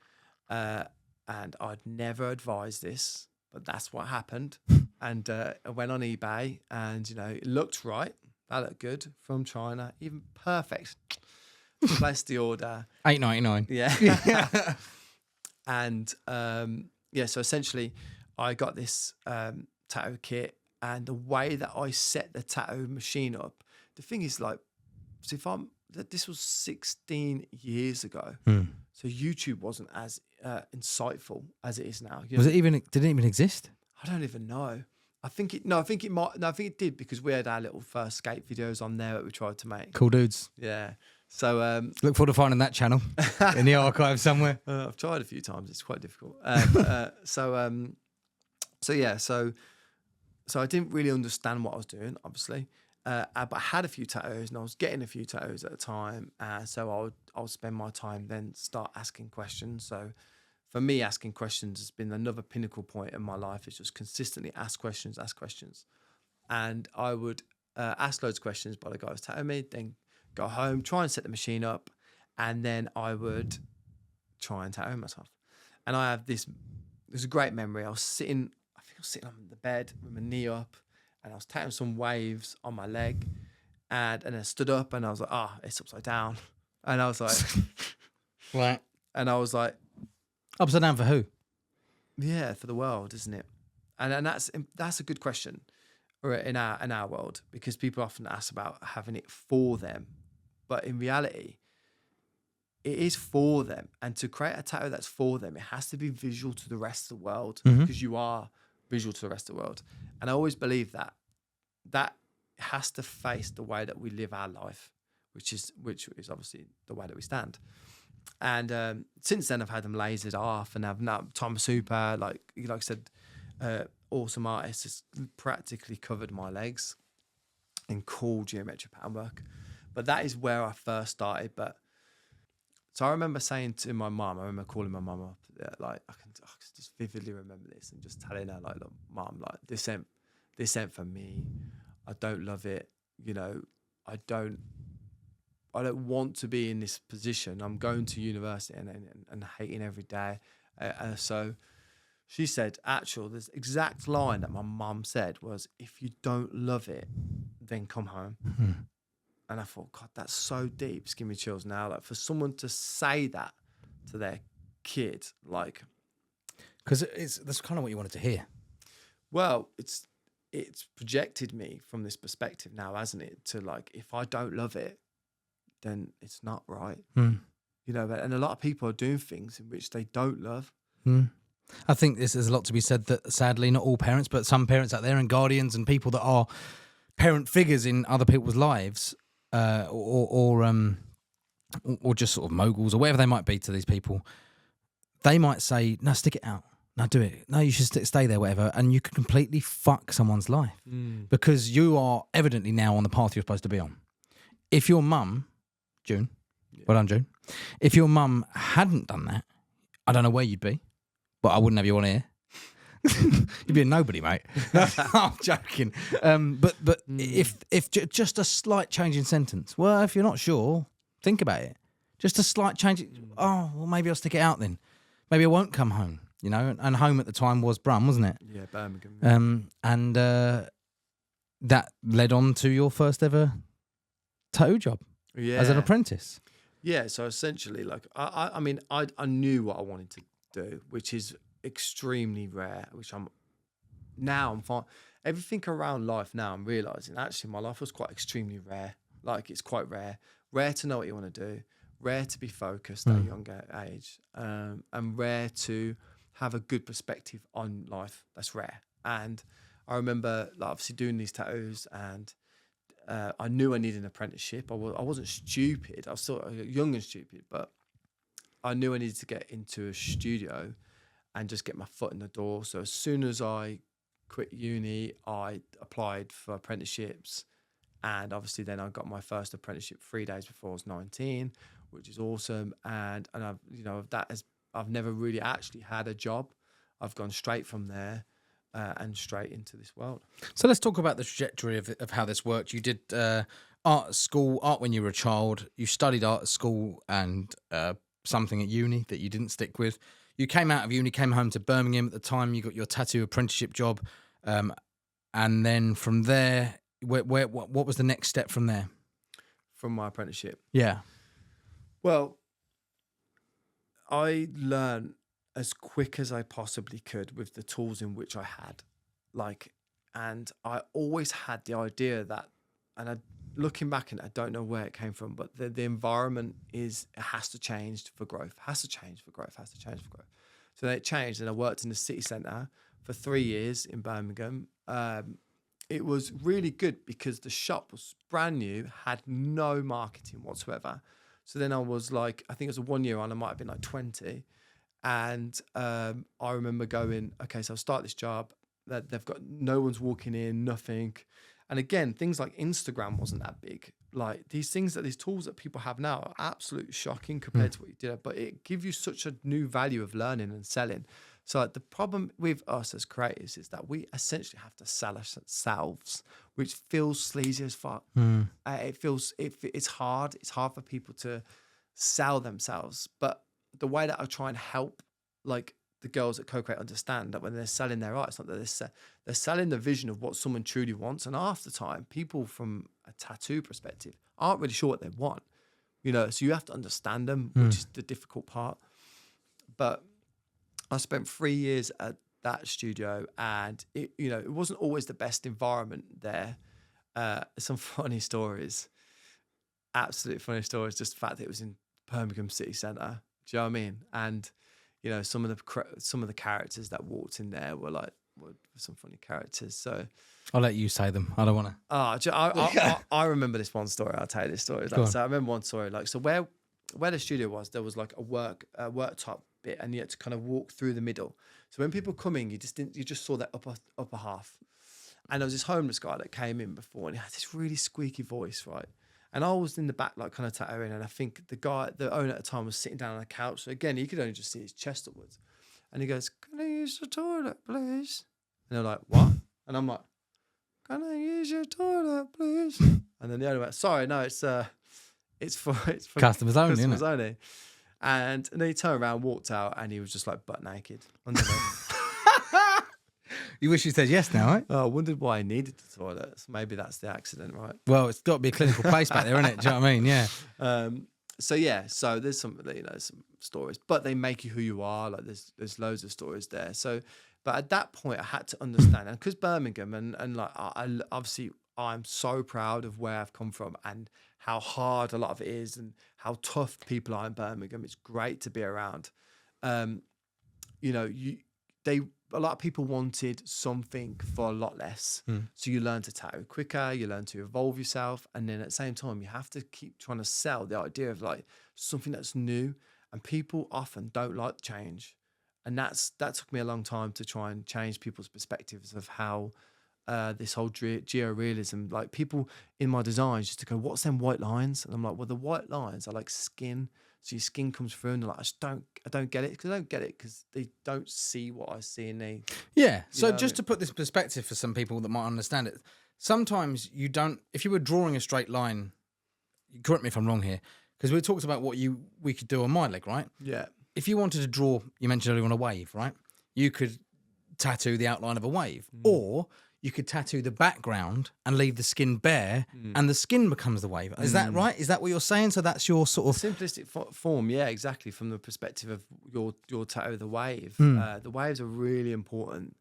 And I'd never advised this, but that's what happened. And I went on eBay and, it looked right. That looked good, from China, even perfect. Placed the order. $8.99. Yeah. And so essentially I got this tattoo kit, and the way that I set the tattoo machine up, the thing is, like, so this was 16 years ago, so YouTube wasn't as insightful as it is now. Did it even exist? I don't even know. I think it did, because we had our little first skate videos on there that we tried to make. Cool dudes. Yeah. So look forward to finding that channel in the archive somewhere. I've tried a few times. It's quite difficult. So I didn't really understand what I was doing, obviously, but I had a few tattoos, and I was getting a few tattoos at the time. So I would spend my time then start asking questions. So for me, asking questions has been another pinnacle point in my life. It's just consistently ask questions. And I would ask loads of questions by the guy who was tattooing me, then go home, try and set the machine up, and then I would try and tattoo myself. And I have this, it was a great memory. I was sitting on the bed with my knee up, and I was tattooing some waves on my leg, and I stood up and I was like, it's upside down, and I was like, Right. and I was like, Upside down for who? yeah, for the world, isn't it? And that's a good question, in our world, because people often ask about having it for them, but in reality, it is for them. And to create a tattoo that's for them, it has to be visual to the rest of the world, because you are visual to the rest of the world. And I always believe that has to face the way that we live our life, which is obviously the way that we stand. And since then, I've had them lasered off, and I've now Tom Super, like I said, awesome artist, has practically covered my legs in cool geometric pattern work. But that is where I first started. But so I remember saying to my mum, I remember calling my mum up, like I can just vividly remember this, and just telling her, like, look, mum, like this ain't for me. I don't love it. You know, I don't want to be in this position. I'm going to university and hating every day. So she said, this exact line that my mum said was, if you don't love it, then come home. And I thought, God, that's so deep. It's giving me chills now. Like, for someone to say that to their kid, like, because that's kind of what you wanted to hear. Well, it's projected me from this perspective now, hasn't it? To, like, if I don't love it, then it's not right. You know, and a lot of people are doing things in which they don't love. I think there's a lot to be said that, sadly, not all parents, but some parents out there and guardians and people that are parent figures in other people's lives, or just sort of moguls or whatever they might be to these people, they might say, no, stick it out. No, do it. No, you should stay there, whatever. And you could completely fuck someone's life because you are evidently now on the path you're supposed to be on. If your mum, June, well done, June. If your mum hadn't done that, I don't know where you'd be, but I wouldn't have you on here. You'd be a nobody, mate. No, I'm joking. But if just a slight change in sentence. Well, if you're not sure, think about it. Just a slight change. Oh, well, maybe I'll stick it out then. Maybe I won't come home. You know, and home at the time was Brum, wasn't it? Yeah, Birmingham. And that led on to your first ever tattoo job as an apprentice. Yeah, so essentially, like, I mean, I knew what I wanted to do, which is extremely rare, which I'm fine. Everything around life now, I'm realising, actually, my life was quite extremely rare. Like, it's quite rare. Rare to know what you want to do, rare to be focused at a younger age, and rare to have a good perspective on life. That's rare. And I remember, like, obviously doing these tattoos, and I knew I needed an apprenticeship. I wasn't stupid. I was still young and stupid, but I knew I needed to get into a studio and just get my foot in the door. So as soon as I quit uni, I applied for apprenticeships, and obviously then I got my first apprenticeship 3 days before I was 19, which is awesome. And I've never really actually had a job. I've gone straight from there and straight into this world. So let's talk about the trajectory of how this worked. You did art at school, art when you were a child. You studied art at school and something at uni that you didn't stick with. You came out of uni, came home to Birmingham at the time. You got your tattoo apprenticeship job. And then from there, what was the next step from there? From my apprenticeship? Yeah. Well, I learned as quick as I possibly could with the tools in which I had. And I always had the idea that, looking back, and I don't know where it came from, but the environment has to change for growth, has to change for growth. So then it changed, and I worked in the city centre for 3 years in Birmingham. It was really good because the shop was brand new, had no marketing whatsoever. So then I was like, I think it was a 1 year on, I might have been like 20. And I remember going, okay, so I'll start this job. That they've got no one's walking in, nothing. And again, things like Instagram wasn't that big. Like these tools that people have now are absolutely shocking compared to what you did. But it gives you such a new value of learning and selling. So like, the problem with us as creators is that we essentially have to sell ourselves, which feels sleazy as fuck. It's hard. It's hard for people to sell themselves. But the way that I try and help like the girls at Co-Create understand that when they're selling their art, it's not that they're selling the vision of what someone truly wants. And half the time, people from a tattoo perspective aren't really sure what they want, so you have to understand them, which is the difficult part. But I spent 3 years at that studio, and it wasn't always the best environment there. Some funny stories, absolutely funny stories, just the fact that it was in Birmingham city centre. Do you know what I mean? And some of the characters that walked in there were some funny characters. So I'll let you say them. I don't want to. I remember this one story. I'll tell you this story. So I remember one story. So where the studio was, there was like a worktop bit, and you had to kind of walk through the middle. So when people come in, you just saw that upper half. And there was this homeless guy that came in before, and he had this really squeaky voice, right? And I was in the back, like kind of tattooing, and I think the owner at the time was sitting down on a couch. So again, he could only just see his chest upwards. And he goes, "Can I use the toilet, please?" And they're like, "What?" And I'm like, "Can I use your toilet, please?" And then the owner went, "Sorry, no, it's for Customers only, isn't it? only." And then he turned around, walked out, and he was just like butt naked underneath. You wish you said yes now, right? Oh, I wondered why he needed the toilet. So maybe that's the accident, right? Well, it's got to be a clinical place back there, isn't it? Do you know what I mean? Yeah. So there's some stories, but they make you who you are. Like there's loads of stories there. So, but at that point, I had to understand, and because Birmingham and like I obviously I'm so proud of where I've come from and how hard a lot of it is and how tough people are in Birmingham. It's great to be around. A lot of people wanted something for a lot less. So you learn to tattoo quicker, you learn to evolve yourself. And then at the same time, you have to keep trying to sell the idea of like something that's new. And people often don't like change. And that took me a long time to try and change people's perspectives of how this whole georealism, like people in my designs just to go, "What's them white lines?" And I'm like, well, the white lines are like skin. So your skin comes through, and they're like, I don't get it, because they don't see what I see, and they. Yeah. So just to put this in perspective for some people that might understand it, sometimes you don't. If you were drawing a straight line, correct me if I'm wrong here, because we talked about what we could do on my leg, right? Yeah. If you wanted to draw, you mentioned earlier on a wave, right? You could tattoo the outline of a wave, or you could tattoo the background and leave the skin bare, and the skin becomes the wave. Is that right? Is that what you're saying? So that's your sort of simplistic form, yeah, exactly. From the perspective of your tattoo, the wave. The wave's a really important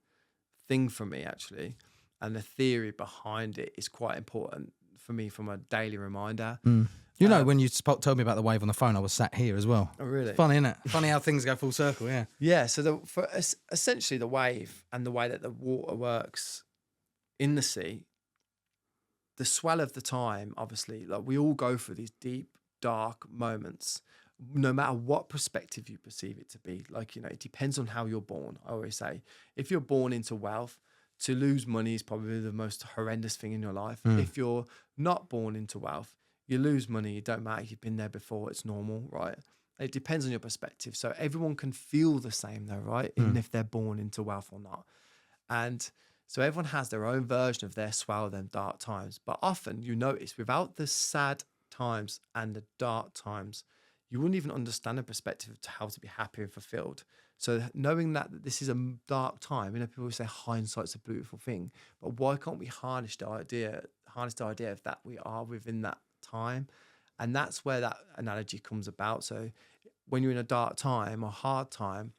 thing for me, actually, and the theory behind it is quite important for me from a daily reminder. When you told me about the wave on the phone, I was sat here as well. Oh, really? It's funny, isn't it? Funny how things go full circle. Yeah. Yeah. So essentially the wave and the way that the water works in the sea, the swell of the time, obviously, like we all go through these deep, dark moments, no matter what perspective you perceive it to be. Like, it depends on how you're born. I always say, if you're born into wealth, to lose money is probably the most horrendous thing in your life. If you're not born into wealth, you lose money. It don't matter if you've been there before. It's normal, right? It depends on your perspective. So everyone can feel the same though, right? Even if they're born into wealth or not. And so everyone has their own version of their swell, them dark times. But often you notice without the sad times and the dark times, you wouldn't even understand the perspective of how to be happy and fulfilled. So knowing that this is a dark time, people say hindsight's a beautiful thing, but why can't we harness the idea of that we are within that time? And that's where that analogy comes about. So when you're in a dark time or hard time,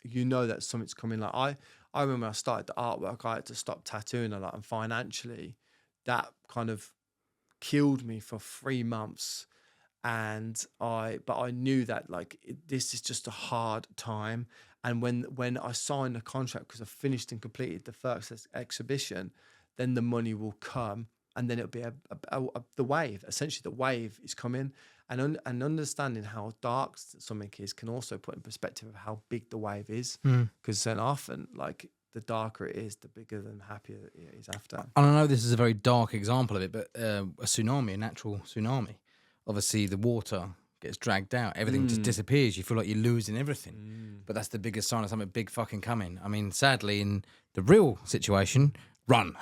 you know that something's coming. Like I remember when I started the artwork, I had to stop tattooing a lot, and financially that kind of killed me for 3 months. But I knew that this is just a hard time. And when I signed the contract, because I finished and completed the first exhibition, then the money will come, and then it'll be the wave. Essentially, the wave is coming, and understanding how dark something is can also put in perspective of how big the wave is. Because then often, the darker it is, the bigger and happier it is after. And I know this is a very dark example of it, but a tsunami, a natural tsunami, obviously the water gets dragged out, everything just disappears. You feel like you're losing everything, but that's the biggest sign of something big fucking coming. I mean, sadly, in the real situation, run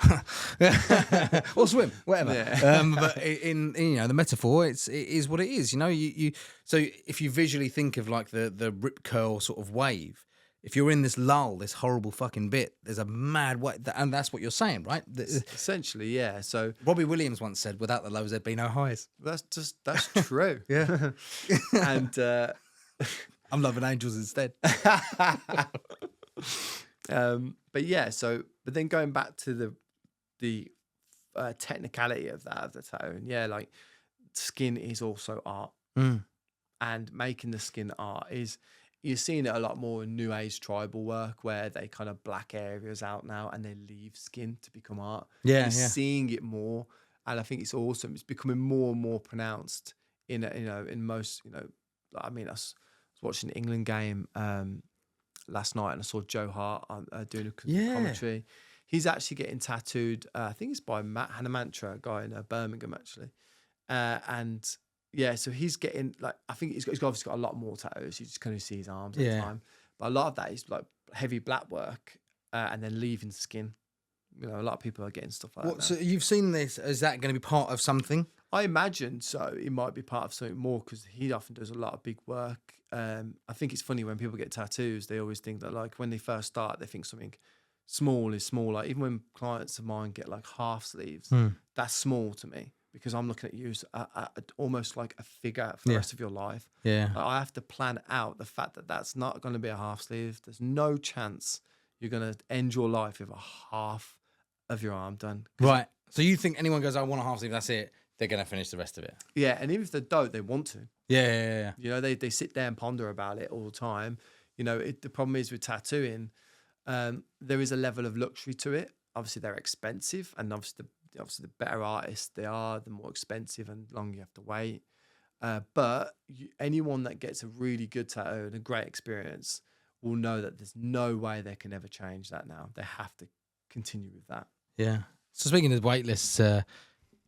or swim, whatever. Yeah. But in the metaphor, it is what it is. You so if you visually think of like the rip curl sort of wave, if you're in this lull, this horrible fucking bit, there's a mad way, and that's what you're saying, right? Essentially, yeah. So Robbie Williams once said, "Without the lows, there'd be no highs." that's true. Yeah. And I'm loving angels instead. but yeah, but then going back to the technicality of the tattoo, and yeah, like skin is also art, and making the skin art is, you're seeing it a lot more in new age tribal work where they kind of black areas out now and they leave skin to become art. You're seeing it more, and I think it's awesome. It's becoming more and more pronounced in most, I mean, I was watching the England game last night and I saw Joe Hart doing a commentary. He's actually getting tattooed. I think it's by Matt Hanamantra, a guy in Birmingham actually, and yeah, so he's getting, like, I think he's obviously got a lot more tattoos. You just kind of see his arms at the time, but a lot of that is like heavy black work and then leaving skin. A lot of people are getting stuff like that. So you've seen this? Is that going to be part of something? I imagine so. It might be part of something more because he often does a lot of big work. I think it's funny when people get tattoos, they always think that, like, when they first start, they think something small is small. Like, even when clients of mine get like half sleeves, that's small to me because I'm looking at you as almost like a figure for the rest of your life. Yeah. Like, I have to plan out the fact that that's not going to be a half sleeve. There's no chance you're going to end your life with a half of your arm done. Right. So you think anyone goes, I want a half sleeve, that's it, they're going to finish the rest of it? Yeah, and even if they don't, they want to. Yeah. They sit there and ponder about it all the time. The problem is with tattooing, there is a level of luxury to it. Obviously, they're expensive, and obviously the better artists they are, the more expensive and longer you have to wait. But anyone that gets a really good tattoo and a great experience will know that there's no way they can ever change that now. They have to continue with that. Yeah. So speaking of wait lists,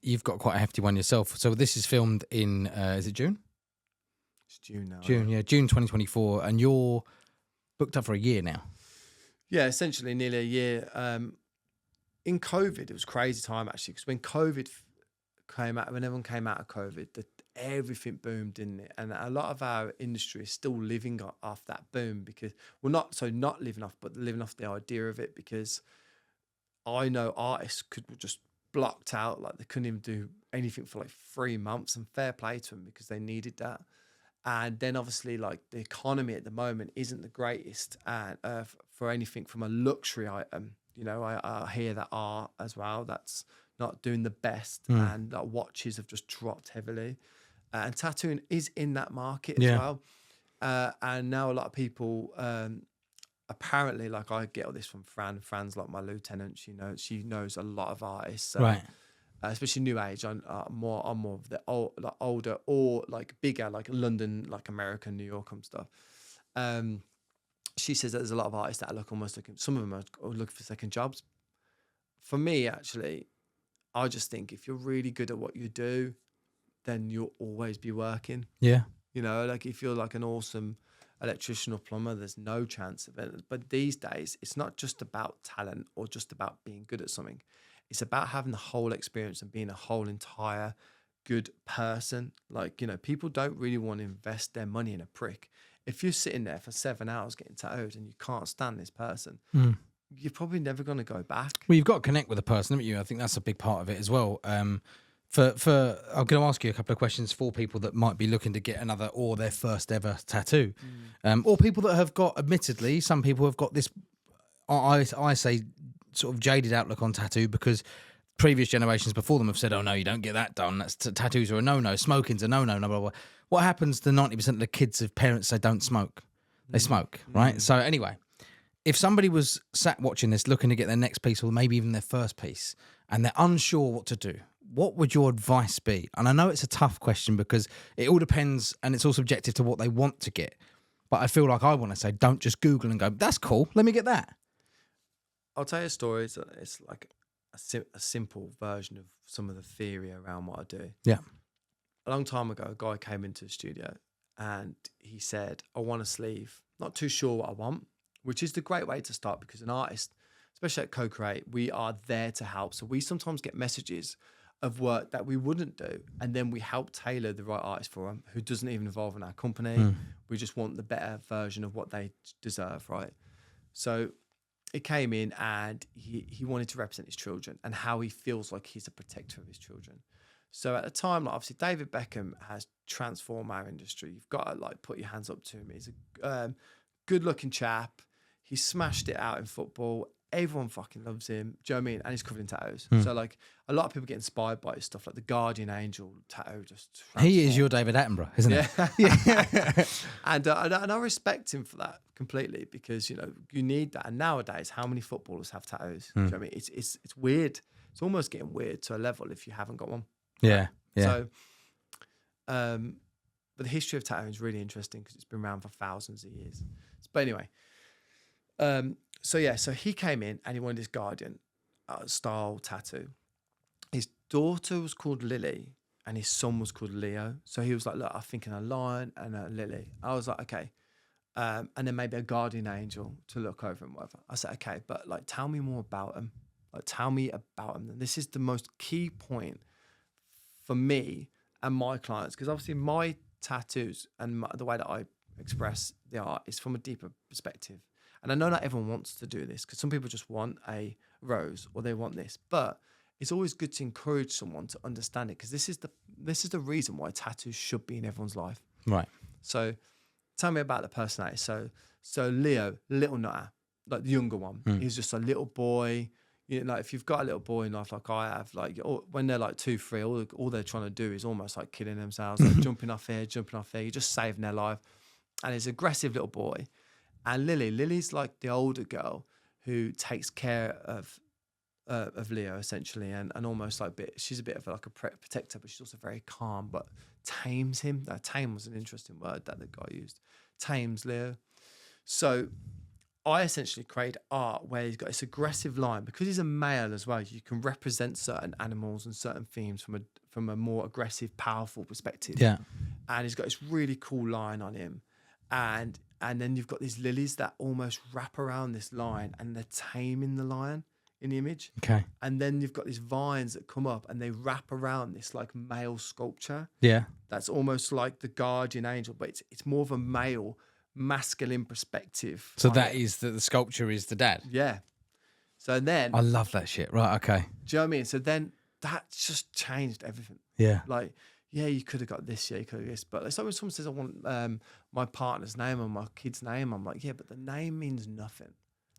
you've got quite a hefty one yourself. So this is filmed in, is it June? It's June now. June 2024. And you're booked up for a year now. Yeah, essentially nearly a year. In COVID, it was crazy time actually, because when COVID came out, when everyone came out of COVID, everything boomed, didn't it? And a lot of our industry is still living off that boom because, well, not living off, but living off the idea of it, because I know artists were just blocked out, like they couldn't even do anything for like 3 months, and fair play to them because they needed that. And then obviously, like, the economy at the moment isn't the greatest for anything from a luxury item. I hear that art as well, that's not doing the best, and that watches have just dropped heavily. And tattooing is in that market as well. And now a lot of people, apparently, like, I get all this from Fran. Fran's like my lieutenant. She knows a lot of artists. Right. Especially new age. I'm more of the older or like bigger, like London, like America, New York and stuff. She says that there's a lot of artists that are some of them are looking for second jobs. For me, actually, I just think if you're really good at what you do, then you'll always be working. Yeah. Like if you're like an awesome electrician or plumber, there's no chance of it. But these days, it's not just about talent or just about being good at something. It's about having the whole experience and being a whole entire good person. Like, people don't really want to invest their money in a prick. If you're sitting there for 7 hours getting tattooed and you can't stand this person, you're probably never going to go back. Well, you've got to connect with the person, haven't you? I think that's a big part of it as well. I'm going to ask you a couple of questions for people that might be looking to get another or their first ever tattoo, or people that have got, admittedly, some people have got this, I say, sort of jaded outlook on tattoo because previous generations before them have said, oh no, you don't get that done, that's tattoos are a no-no, smoking's a no-no, blah, blah, blah. What happens to 90% of the kids if parents say don't smoke? They smoke, right? So anyway, if somebody was sat watching this looking to get their next piece or maybe even their first piece and they're unsure what to do, what would your advice be? And I know it's a tough question because it all depends and it's all subjective to what they want to get, but I feel like I want to say don't just Google and go, that's cool, let me get that. I'll tell you a story. It's like a simple version of some of the theory around what I do. Yeah. A long time ago, a guy came into the studio and he said, I want a sleeve. Not too sure what I want, which is the great way to start because an artist, especially at Co-Create, we are there to help. So we sometimes get messages of work that we wouldn't do. And then we help tailor the right artist for them who doesn't even involve in our company. We just want the better version of what they deserve, right? So he came in and he wanted to represent his children and how he feels like he's a protector of his children. So at the time, like obviously David Beckham has transformed our industry. You've got to like put your hands up to him. He's a good-looking chap. He smashed it out in football. Everyone fucking loves him. Do you know what I mean? And he's covered in tattoos. So like a lot of people get inspired by his stuff, like the Guardian Angel tattoo. Just He is your David Attenborough, isn't he? yeah. and I respect him for that completely because you need that. And nowadays, how many footballers have tattoos? Do you know what I mean? It's weird. It's almost getting weird to a level if you haven't got one. Yeah. So, but the history of tattooing is really interesting because it's been around for thousands of years. But anyway, so he came in and he wanted this Guardian style tattoo. His daughter was called Lily and his son was called Leo. So he was like, look, I'm thinking a lion and a lily. I was like, okay. And then maybe a guardian angel to look over and whatever. I said, okay, but like, tell me more about him. Like, tell me about him. And this is the most key point for me and my clients, because obviously my tattoos and the way that I express the art is from a deeper perspective. And I know not everyone wants to do this because some people just want a rose or they want this, but it's always good to encourage someone to understand it because this is the reason why tattoos should be in everyone's life. Right. So tell me about the personality. So Leo, little nutter, like the younger one, he's just a little boy. Like if you've got a little boy in life like I have, like when they're like 2, 3, all they're trying to do is almost like killing themselves, like jumping off here. You're just saving their life. And he's an aggressive little boy. And Lily's like the older girl who takes care of Leo essentially, and almost like she's a bit of like a protector, but she's also very calm, but tames him. That tame was an interesting word that the guy used. Tames Leo. So I essentially create art where he's got this aggressive line because he's a male as well. You can represent certain animals and certain themes from a more aggressive, powerful perspective. Yeah. And he's got this really cool line on him, and then you've got these lilies that almost wrap around this line and they're taming the lion in the image. Okay. And then you've got these vines that come up and they wrap around this like male sculpture. Yeah. That's almost like the guardian angel, but it's more of a male, masculine perspective. So that is the sculpture is the dad. Yeah. So then I love that shit. Right. Okay. do you know what I mean? So then that just changed everything. Yeah. Like, yeah, you could have got this, yeah, you could have this. But it's like when someone says, I want my partner's name or my kid's name, I'm like, yeah, but the name means nothing.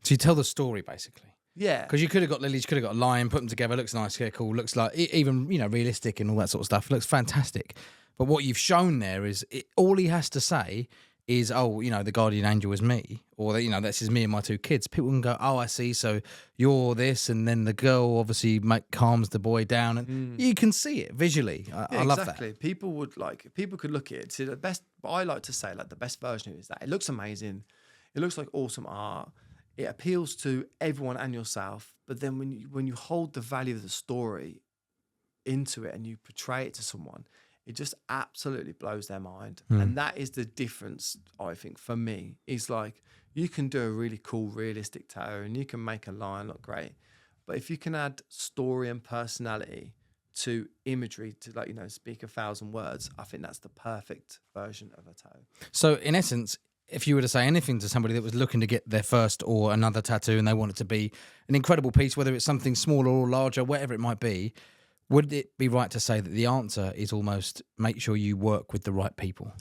So you tell the story basically. Yeah. Because you could have got lilies, you could have got a lion, put them together, looks nice, yeah, cool, looks like, even, realistic and all that sort of stuff, looks fantastic. But what you've shown there is, all he has to say is, the guardian angel is me, or, this is me and my 2 kids. People can go, oh, I see, so you're this, and then the girl obviously calms the boy down, and you can see it visually. I love exactly. that. People could look at it. See, the best, I like to say, like the best version of it is that it looks amazing. It looks like awesome art. It appeals to everyone and yourself. But then when you hold the value of the story into it and you portray it to someone, it just absolutely blows their mind. And that is the difference, I think, for me. Is like, you can do a really cool, realistic tattoo and you can make a lion look great. But if you can add story and personality to imagery to speak 1,000 words, I think that's the perfect version of a tattoo. So in essence, if you were to say anything to somebody that was looking to get their first or another tattoo and they want it to be an incredible piece, whether it's something smaller or larger, whatever it might be, would it be right to say that the answer is almost make sure you work with the right people?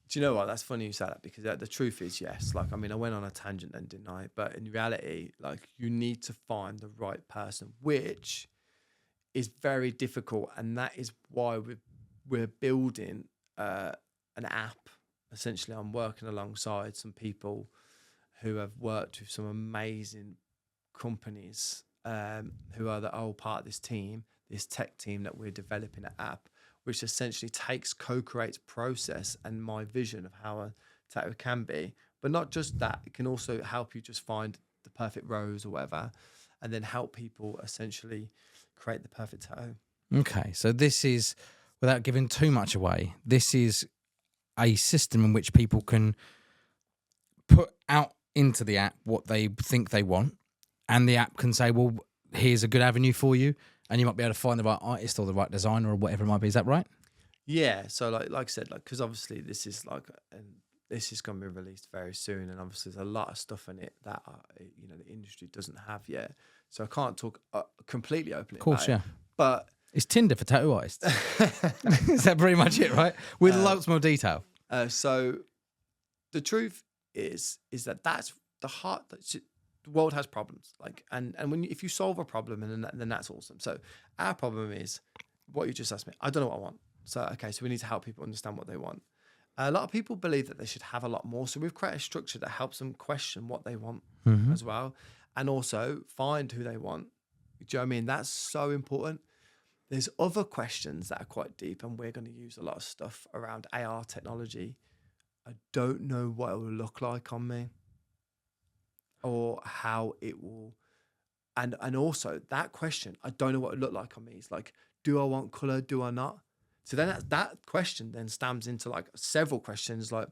Do you know what? That's funny you say that because the truth is, yes. Like, I mean, I went on a tangent then, didn't I? But in reality, like, you need to find the right person, which is very difficult. And that is why we're building an app. Essentially, I'm working alongside some people who have worked with some amazing companies who are the whole part of this team, this tech team that we're developing an app, which essentially co-creates process and my vision of how a tattoo can be. But not just that, it can also help you just find the perfect rose or whatever, and then help people essentially create the perfect tattoo. Okay, so this is, without giving too much away, this is a system in which people can put out into the app what they think they want, and the app can say, well, here's a good avenue for you, and you might be able to find the right artist or the right designer or whatever it might be. Is that right? Yeah. So like I said, like, because obviously this is like this is going to be released very soon, and obviously there's a lot of stuff in it that the industry doesn't have yet. So I can't talk completely openly. Of course, about it. But it's Tinder for tattoo artists. Is that pretty much it, right? With lots more detail. So the truth is that that's the heart. The world has problems, and if you solve a problem, and then that's awesome. So our problem is what you just asked me. I don't know what I want. So we need to help people understand what they want. A lot of people believe that they should have a lot more. So we've created a structure that helps them question what they want as well, and also find who they want. Do you know what I mean? That's so important. There's other questions that are quite deep, and we're going to use a lot of stuff around AR technology. I don't know what it will look like on me or how it will. And also that question, I don't know what it look like on me. It's like, do I want color? Do I not? So then that question then stems into like several questions like,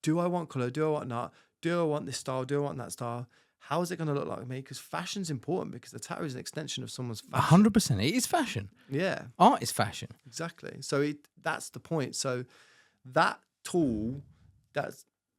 do I want color? Do I want not? Do I want this style? Do I want that style? How is it going to look like me? Because fashion's important, because the tattoo is an extension of someone's fashion. 100%. It is fashion. Yeah. Art is fashion. Exactly. So that's the point. So that tool,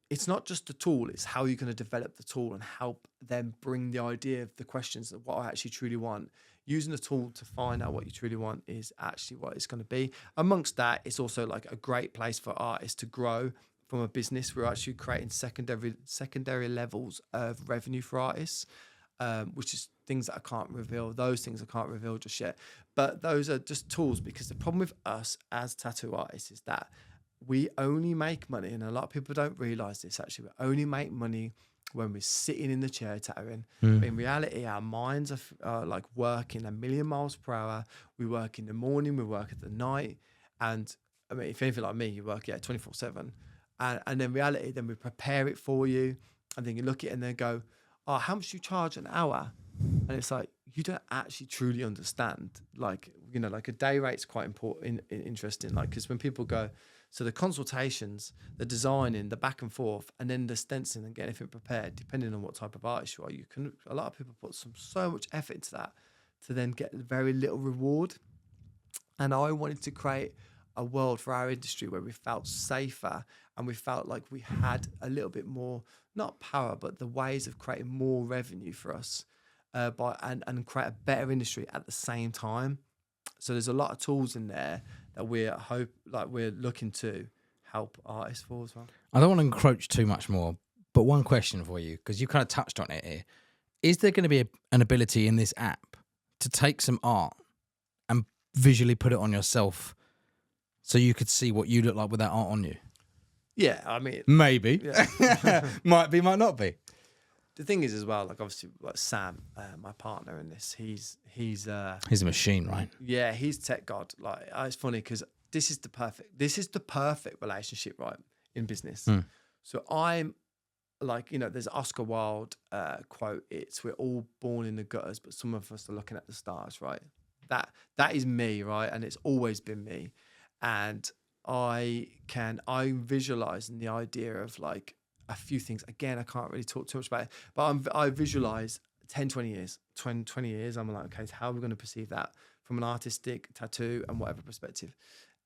it's not just a tool, it's how you're going to develop the tool and help them bring the idea of the questions of what I actually truly want. Using the tool to find out what you truly want is actually what it's going to be. Amongst that, it's also like a great place for artists to grow from a business. We're actually creating secondary levels of revenue for artists, which is things that I can't reveal. Those things I can't reveal just yet. But those are just tools, because the problem with us as tattoo artists is that we only make money, and a lot of people don't realize this actually, we only make money when we're sitting in the chair tattooing. In reality, our minds are like working 1,000,000 miles per hour. We work in the morning, we work at the night. And I mean, if anything like me, you work 24/7. And then reality, then we prepare it for you. And then you look at it and then go, oh, how much do you charge an hour? And it's like, you don't actually truly understand. Like, like a day rate's quite important, interesting. Like, because when people go, so the consultations, the designing, the back and forth, and then the stenciling and getting everything prepared, depending on what type of artist you are, a lot of people put so much effort into that to then get very little reward. And I wanted to create a world for our industry where we felt safer and we felt like we had a little bit more, not power, but the ways of creating more revenue for us, and create a better industry at the same time. So there's a lot of tools in there that we're looking to help artists for as well. I don't want to encroach too much more, but one question for you, because you kind of touched on it here. Is there going to be an ability in this app to take some art and visually put it on yourself so you could see what you look like with that art on you? Yeah, I mean... Maybe. Yeah. Might be, might not be. The thing is as well, like obviously like Sam, my partner in this, he's a machine, right? Yeah, he's tech god. Like it's funny because this is the perfect relationship, right, in business. So I'm like, there's Oscar Wilde quote, we're all born in the gutters, but some of us are looking at the stars, right? That is me, right? And it's always been me. And I'm visualizing the idea of like a few things. Again, I can't really talk too much about it, but I visualize 10, 20 years, 20 years. I'm like, okay, how are we going to perceive that from an artistic, tattoo and whatever perspective?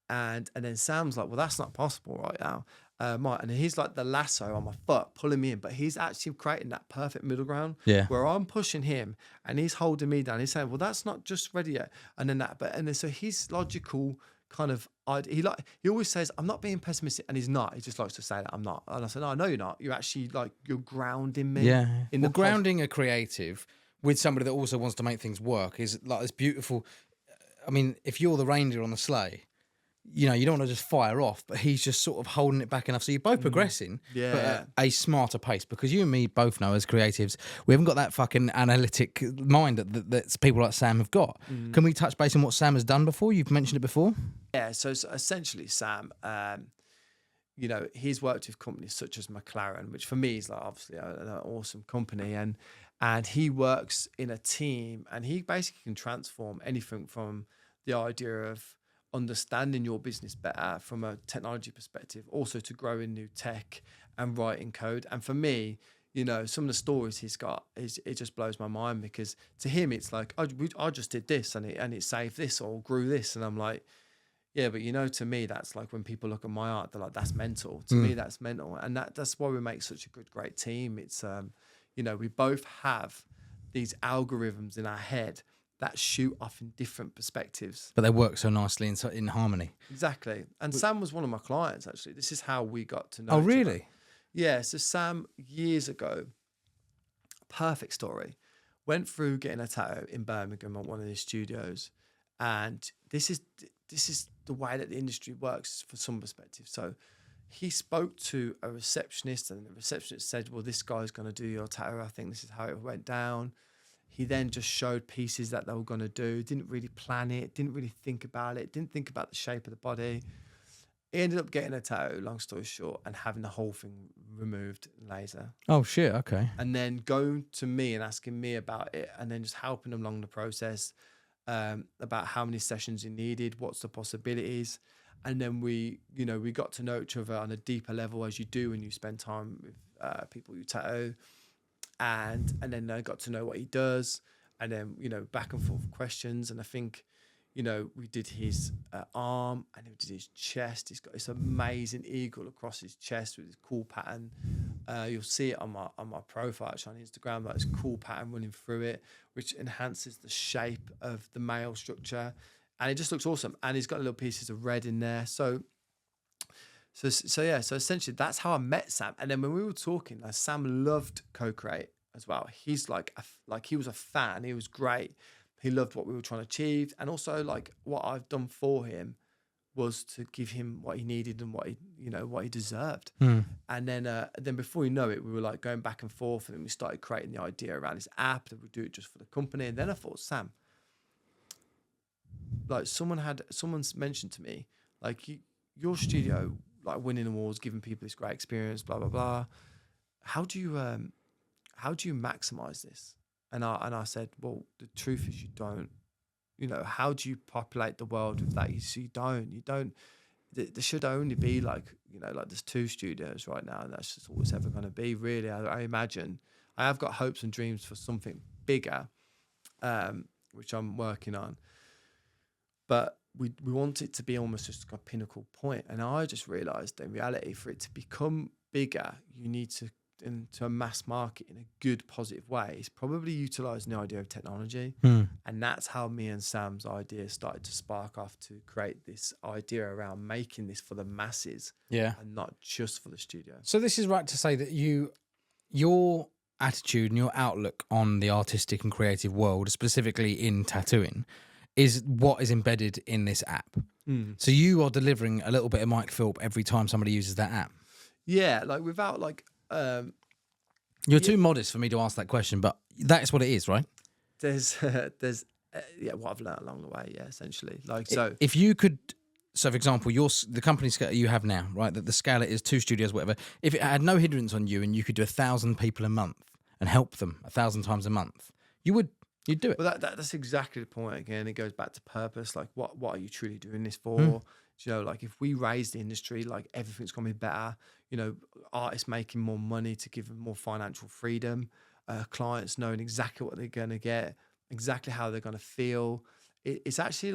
And then Sam's like, well, that's not possible right now. And he's like the lasso on my foot, pulling me in, but he's actually creating that perfect middle ground where I'm pushing him and he's holding me down. He's saying, well, that's not just ready yet. And then so his logical kind of, he always says, I'm not being pessimistic, and he's not. He just likes to say that I'm not. And I said, no, I know you're not. You're actually like, you're grounding me. Yeah. Grounding a creative with somebody that also wants to make things work is like this beautiful. I mean, if you're the reindeer on the sleigh, you don't want to just fire off, but he's just sort of holding it back enough. So you're both progressing, but at a smarter pace, because you and me both know as creatives, we haven't got that fucking analytic mind that people like Sam have got. Can we touch base on what Sam has done before? You've mentioned it before. Yeah. So essentially Sam, he's worked with companies such as McLaren, which for me is like obviously an awesome company. And he works in a team, and he basically can transform anything from the idea of understanding your business better from a technology perspective, also to grow in new tech and writing code. And for me, some of the stories he's got, it just blows my mind, because to him it's like, I just did this and it saved this or grew this, and I'm like, Yeah, but to me, that's like when people look at my art, they're like, that's mental. To me, that's mental. And that's why we make such a great team. It's, we both have these algorithms in our head that shoot off in different perspectives. But they work so nicely in harmony. Exactly. And Sam was one of my clients, actually. This is how we got to know Oh, each really? other. Yeah. So Sam, years ago, perfect story, went through getting a tattoo in Birmingham at one of his studios. And this is the way that the industry works for some perspective. So he spoke to a receptionist, and the receptionist said, well, this guy's going to do your tattoo. I think this is how it went down. He then just showed pieces that they were going to do, didn't really plan it, didn't really think about it, didn't think about the shape of the body. He ended up getting a tattoo, long story short, and having the whole thing removed laser. Oh, shit, okay. And then going to me and asking me about it, and then just helping him along the process, about how many sessions he needed, what's the possibilities. And then we got to know each other on a deeper level, as you do when you spend time with people you tattoo. And then I got to know what he does, and then, back and forth questions. And I think, we did his arm, and then we did his chest. He's got this amazing eagle across his chest with this cool pattern. You'll see it on my profile actually on Instagram, like this cool pattern running through it, which enhances the shape of the male structure. And it just looks awesome. And he's got little pieces of red in there. So essentially that's how I met Sam. And then when we were talking, Sam loved co-create as well. He's like he was a fan. He was great. He loved what we were trying to achieve. And also, like, what I've done for him was to give him what he needed and what he deserved. And then before you know it, we were like going back and forth, and then we started creating the idea around this app that would do it just for the company. And then I thought, Sam, like, someone's mentioned to me, like, your studio, like, winning awards, giving people this great experience, blah blah blah. How do you maximize this? And I said, well, the truth is, you don't. How do you populate the world with that? You don't. There should only be like there's 2 studios right now, and that's just all it's ever going to be, really. I imagine. I have got hopes and dreams for something bigger, which I'm working on. But we want it to be almost just a pinnacle point. And I just realised, in reality, for it to become bigger, you need to into a mass market in a good, positive way. It's probably utilising the idea of technology. And that's how me and Sam's idea started to spark off to create this idea around making this for the masses, and not just for the studio. So this is right to say that your attitude and your outlook on the artistic and creative world, specifically in tattooing, is what is embedded in this app. So you are delivering a little bit of Mike Philp every time somebody uses that app. Yeah, like without like. You're too modest for me to ask that question, but that's what it is, right? There's what I've learned along the way, essentially. Like, so if you could, so for example, the company scale you have now, right? That the scale it is 2 studios, whatever. If it had no hindrance on you, and you could do 1,000 people a month and help them 1,000 times a month, you'd do it. Well, that's exactly the point. Again, it goes back to purpose. Like, what are you truly doing this for? Like, if we raise the industry, like, everything's going to be better. Artists making more money to give them more financial freedom. Clients knowing exactly what they're going to get, exactly how they're going to feel. It's actually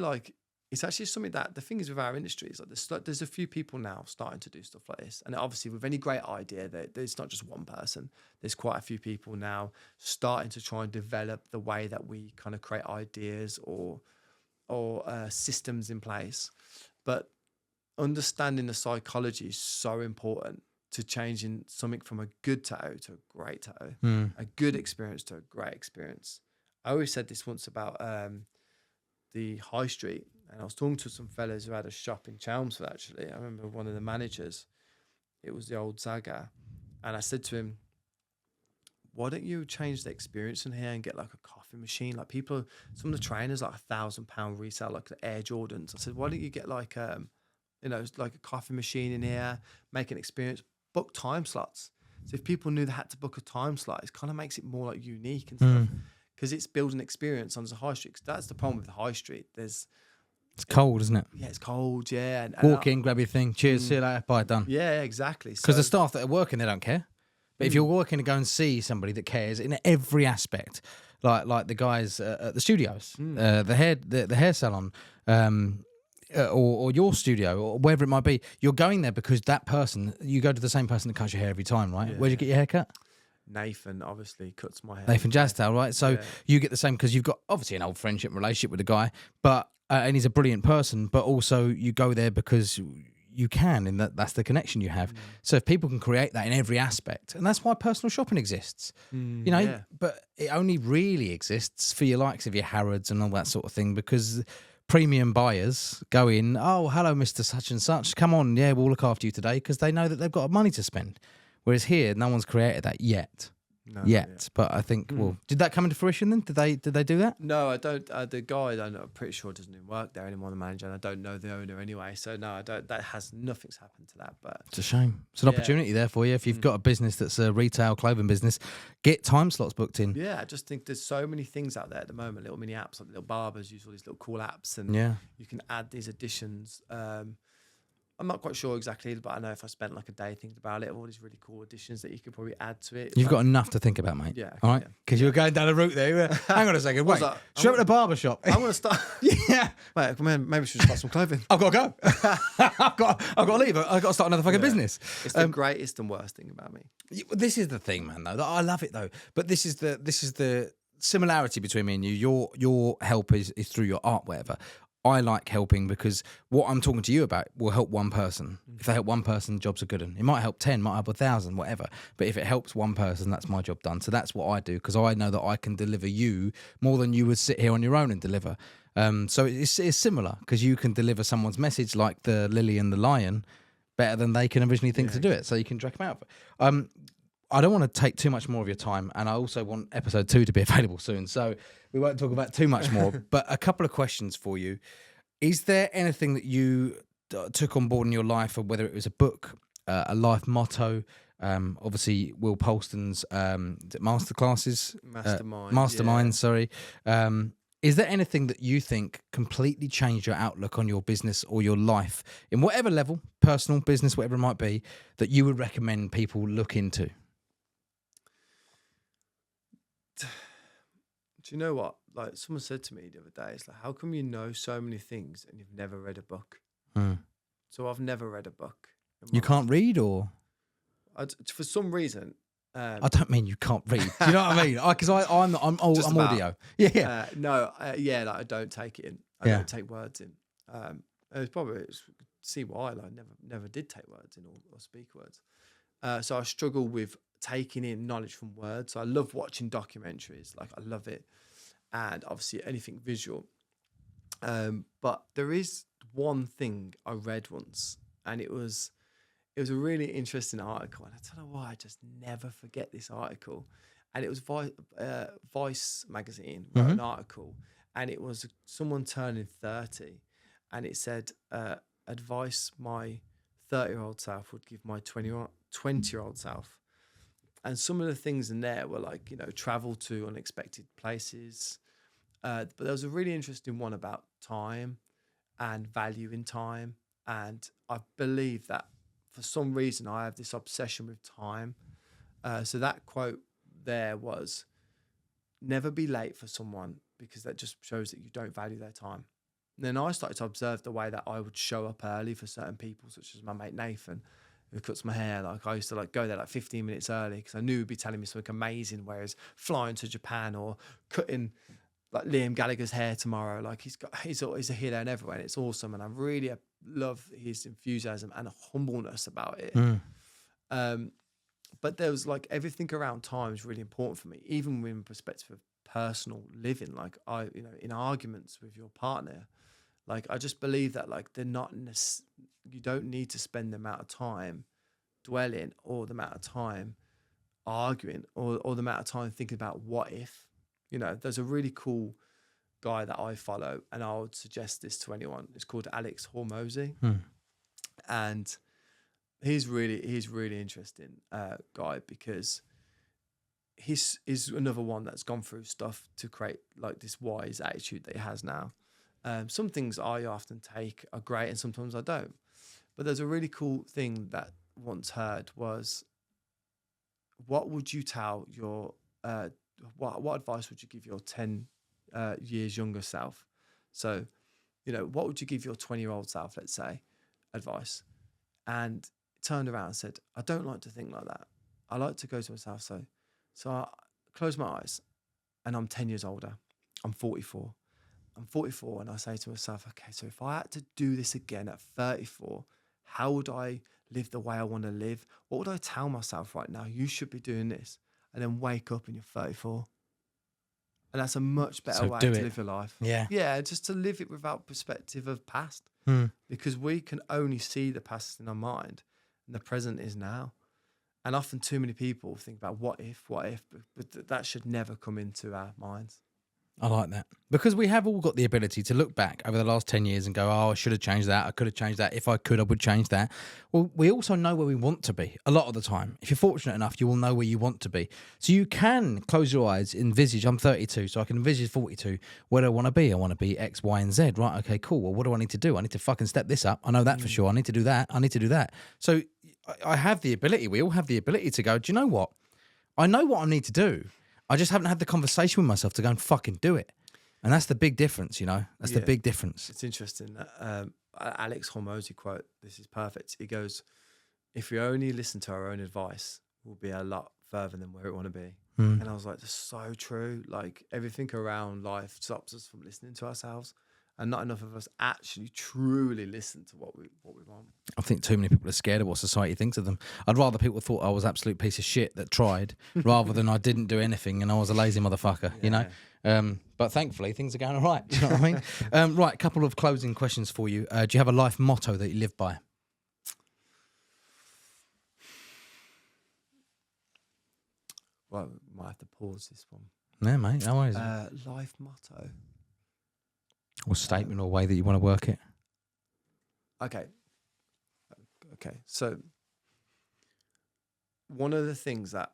something that, the thing is with our industry is like there's a few people now starting to do stuff like this. And obviously with any great idea, there's not just one person. There's quite a few people now starting to try and develop the way that we kind of create ideas or systems in place. But understanding the psychology is so important to changing something from a good tattoo to a great tattoo, a good experience to a great experience. I always said this once about the high street, and I was talking to some fellas who had a shop in Chelmsford, actually. I remember one of the managers, it was the old Zaga, and I said to him, why don't you change the experience in here and get like a coffee machine? Like, some of the trainers, like £1,000 resale, like the Air Jordans. I said, why don't you get like like a coffee machine in here, make an experience, book time slots. So if people knew they had to book a time slot, it kind of makes it more like unique and stuff, because it's building experience on the high street. 'Cause that's the problem with the high street. It's cold, isn't it? Yeah, it's cold. Yeah, and walk in, grab your thing, cheers, see you later, bye, done. Yeah, exactly. Because the staff that are working, they don't care. But if you're working to go and see somebody that cares in every aspect, like the guys at the studios, the hair salon, or your studio or wherever it might be, you're going there because that person, you go to the same person that cuts your hair every time, right? Yeah. Where'd you get your hair cut? Obviously cuts my hair. Nathan Jazdal, right? So you get the same because you've got obviously an old friendship relationship with the guy, but and he's a brilliant person, but also you go there because you can, and that's the connection you have. So if people can create that in every aspect, and that's why personal shopping exists, you know, but it only really exists for your likes of your Harrods and all that sort of thing, because premium buyers go in, oh, hello, Mr. Such and Such, come on, yeah, we'll look after you today, because they know that they've got money to spend. Whereas here, no one's created that yet. But I think, well, did that come into fruition then? Did they do that? No, I don't. The guy, I'm pretty sure doesn't even work there anymore, the manager, and I don't know the owner anyway. So no, I don't. Nothing's happened to that. But it's a shame. It's an opportunity there for you. If you've got a business that's a retail clothing business, get time slots booked in. Yeah, I just think there's so many things out there at the moment. Little mini apps, like little barbers use all these little cool apps, and you can add these additions. I'm not quite sure exactly, but I know if I spent like a day thinking about it, all these really cool additions that you could probably add to it. You've got enough to think about, mate. Yeah. All right? Because you were going down a route there. Hang on a second. Wait. Straight at the barber shop. I'm going to start. Yeah. Wait, maybe we should start some clothing. I've got to go. I've got to leave. I've got to start another fucking business. It's the greatest and worst thing about me. This is the thing, man, though. I love it, though. But this is the similarity between me and you. Your help is through your art, whatever. I like helping because what I'm talking to you about will help one person. If they help one person, jobs are good. And it might help 10, might help 1,000, whatever. But if it helps one person, that's my job done. So that's what I do, because I know that I can deliver you more than you would sit here on your own and deliver. So it's similar, because you can deliver someone's message like the Lily and the Lion better than they can originally think to do it. So you can drag them out. I don't want to take too much more of your time, and I also want episode 2 to be available soon, so we won't talk about too much more. But a couple of questions for you. Is there anything that you took on board in your life, or whether it was a book, a life motto? Obviously, Will Polston's masterclasses, mastermind. Sorry. Is there anything that you think completely changed your outlook on your business or your life, in whatever level, personal, business, whatever it might be, that you would recommend people look into? Do you know what? Like, someone said to me the other day, it's like, how come you know so many things and you've never read a book? So I've never read a book. You can't read, or? For some reason. I don't mean you can't read. Do you know what I mean? Because I'm audio. Yeah. Like, I don't take it in. I don't take words in. It's probably see why. Like, I never did take words in or speak words. So I struggle with taking in knowledge from words. So I love watching documentaries. Like, I love it. And obviously anything visual. But there is one thing I read once, and it was a really interesting article. And I don't know why, I just never forget this article. And it was Vice magazine wrote an article, and it was someone turning 30, and it said, advice my 30-year-old self would give my 20-year-old self. And some of the things in there were like, travel to unexpected places. But there was a really interesting one about time and value in time. And I believe that for some reason I have this obsession with time. So that quote there was, never be late for someone, because that just shows that you don't value their time. And then I started to observe the way that I would show up early for certain people, such as my mate Nathan, who cuts my hair. Like, I used to go there 15 minutes early, because I knew he'd be telling me something amazing, whereas flying to Japan or cutting like Liam Gallagher's hair tomorrow, like he's a here, there and everywhere, and it's awesome. And I really love his enthusiasm and humbleness about it. But there was like everything around time is really important for me, even from perspective of personal living. Like, in arguments with your partner, like, I just believe that like they're not you don't need to spend the amount of time dwelling, or the amount of time arguing, or the amount of time thinking about what if. There's a really cool guy that I follow, and I would suggest this to anyone. It's called Alex Hormozy, and he's really interesting guy, because he's another one that's gone through stuff to create like this wise attitude that he has now. Some things I often take are great, and sometimes I don't. But there's a really cool thing that once heard was, what would you tell your what advice would you give your 10 years younger self? So you know, what would you give your 20-year-old self, let's say, advice? And turned around and said, I don't like to think like that. I like to go to myself. So I close my eyes and I'm 10 years older. I'm 44. I'm 44 and I say to myself, okay, so if I had to do this again at 34, how would I live the way I want to live? What would I tell myself right now? You should be doing this. And then wake up and you're 34. And that's a much better way to live your life. Yeah. Yeah, just to live it without perspective of past. Because we can only see the past in our mind and the present is now. And often too many people think about what if, but that should never come into our minds. I like that. Because we have all got the ability to look back over the last 10 years and go, oh, I should have changed that. I could have changed that. If I could, I would change that. Well, we also know where we want to be a lot of the time. If you're fortunate enough, you will know where you want to be. So you can close your eyes, envisage, I'm 32, so I can envisage 42. Where do I want to be? I want to be X, Y, and Z. Right, okay, cool. Well, what do I need to do? I need to fucking step this up. I know that for sure. I need to do that. I need to do that. So I have the ability. We all have the ability to go, do you know what? I know what I need to do. I just haven't had the conversation with myself to go and fucking do it. And that's the big difference, you know? That's the big difference. It's interesting. Alex Hormozy quote, this is perfect. He goes, if we only listen to our own advice, we'll be a lot further than where we want to be. And I was like, that's so true. Like everything around life stops us from listening to ourselves. And not enough of us actually truly listen to what we want. I think too many people are scared of what society thinks of them. I'd rather people thought I was an absolute piece of shit that tried rather than I didn't do anything and I was a lazy motherfucker, you know? But thankfully, things are going all right. Do you know what I mean? Right, a couple of closing questions for you. Do you have a life motto that you live by? Well, might have to pause this one. Yeah, mate. No worries. Life motto. Or statement or way that you want to work it. Okay. So one of the things that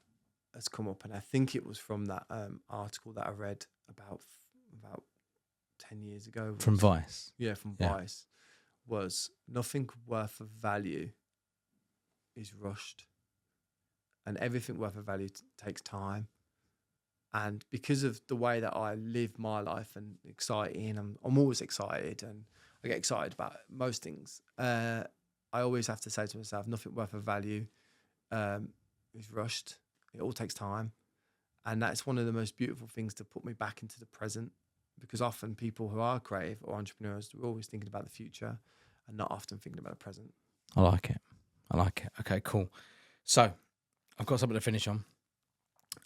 has come up, and I think it was from that article that I read about 10 years ago. From Vice. Yeah, from Vice. Was nothing worth of value is rushed. And everything worth of value takes time. And because of the way that I live my life and exciting, I'm always excited and I get excited about most things. I always have to say to myself, nothing worth of value is rushed. It all takes time. And that's one of the most beautiful things to put me back into the present, because often people who are creative or entrepreneurs, we're always thinking about the future and not often thinking about the present. I like it. Okay, cool. So I've got something to finish on.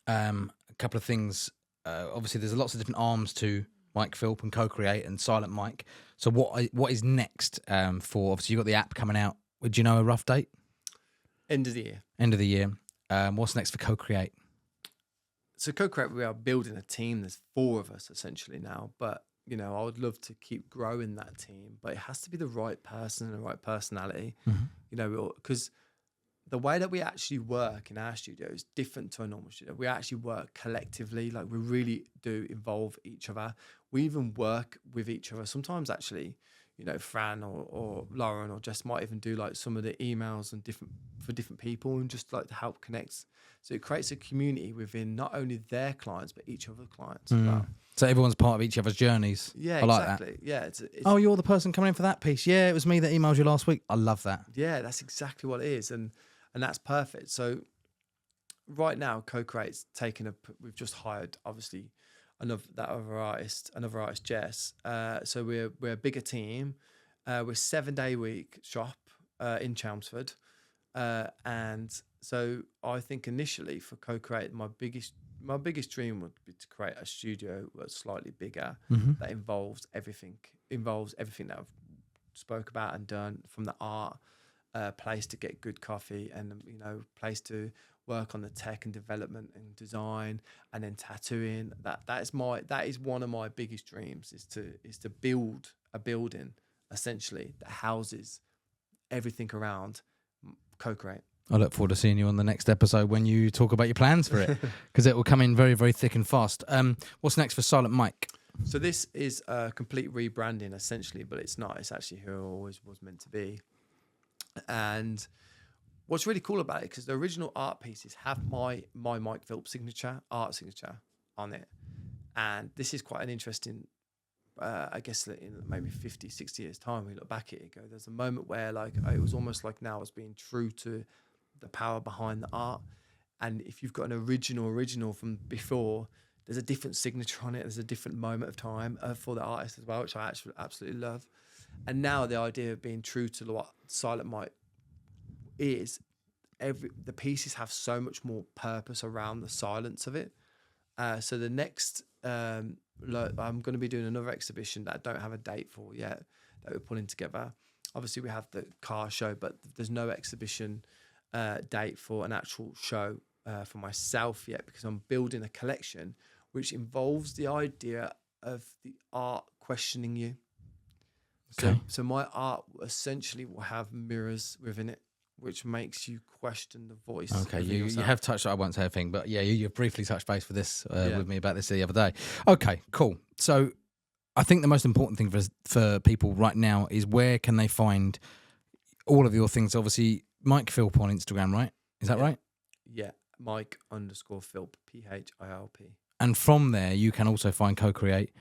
A couple of things. Obviously, there's lots of different arms to Mike Philp and Co-Create and Silent Mike. So what is next for? Obviously, you've got the app coming out. Do you know a rough date? End of the year. End of the year. What's next for Co-Create? So Co-Create, we are building a team. There's 4 of us essentially now, but you know, I would love to keep growing that team, but it has to be the right person and the right personality. You know, because the way that we actually work in our studio is different to a normal studio. We actually work collectively, like we really do involve each other. We even work with each other. Sometimes actually, you know, Fran or Lauren or Jess might even do like some of the emails and for different people and just like to help connect. So it creates a community within not only their clients, but each other's clients as well. So everyone's part of each other's journeys. Yeah, I like exactly. That. Yeah. It's, oh, you're the person coming in for that piece. Yeah, it was me that emailed you last week. I love that. Yeah, that's exactly what it is. And that's perfect. So right now, Co-Create's we've just hired, obviously, another artist, Jess. So we're a bigger team. We're 7-day week shop in Chelmsford. And so I think initially for Co-Create, my biggest dream would be to create a studio that's slightly bigger, that involves everything that I've spoke about and done, from the art, place to get good coffee, and you know, place to work on the tech and development and design, and then tattooing. That is one of my biggest dreams, is to build a building essentially that houses everything around Co-Create. I look forward to seeing you on the next episode when you talk about your plans for it, because it will come in very, very thick and fast. What's next for Silent Mike? So this is a complete rebranding essentially, but it's not. It's actually who I always was meant to be. And what's really cool about it, because the original art pieces have my Mike Philp art signature on it. And this is quite an interesting I guess in maybe 50, 60 years time, we look back at it and go, there's a moment where like it was almost like now I was being true to the power behind the art. And if you've got an original from before, there's a different signature on it. There's a different moment of time for the artist as well, which I actually absolutely love. And now the idea of being true to what Silent Mike is, the pieces have so much more purpose around the silence of it. So the next, I'm going to be doing another exhibition that I don't have a date for yet that we're pulling together. Obviously, we have the car show, but there's no exhibition date for an actual show for myself yet, because I'm building a collection which involves the idea of the art questioning you. Okay. So my art essentially will have mirrors within it, which makes you question the voice. Okay, you have touched, I won't say a thing, but yeah, you briefly touched base with this with me about this the other day. Okay, cool. So I think the most important thing for people right now is, where can they find all of your things? Obviously, Mike Philp on Instagram, right? Is that right? Yeah, Mike_Philp, PHILP. And from there, you can also find Co-Create.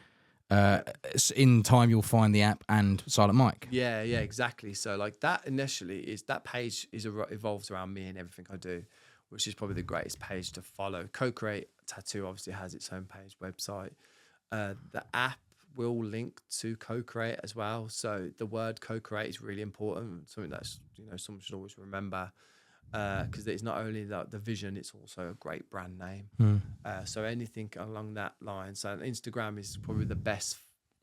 In time, you'll find the app and Silent Mike. Yeah, exactly. So like that initially that page evolves around me and everything I do, which is probably the greatest page to follow. Co-Create Tattoo obviously has its own page, website. The app will link to Co-Create as well. So the word Co-Create is really important. Something that's someone should always remember. Because it's not only the vision, it's also a great brand name. So anything along that line. So Instagram is probably the best,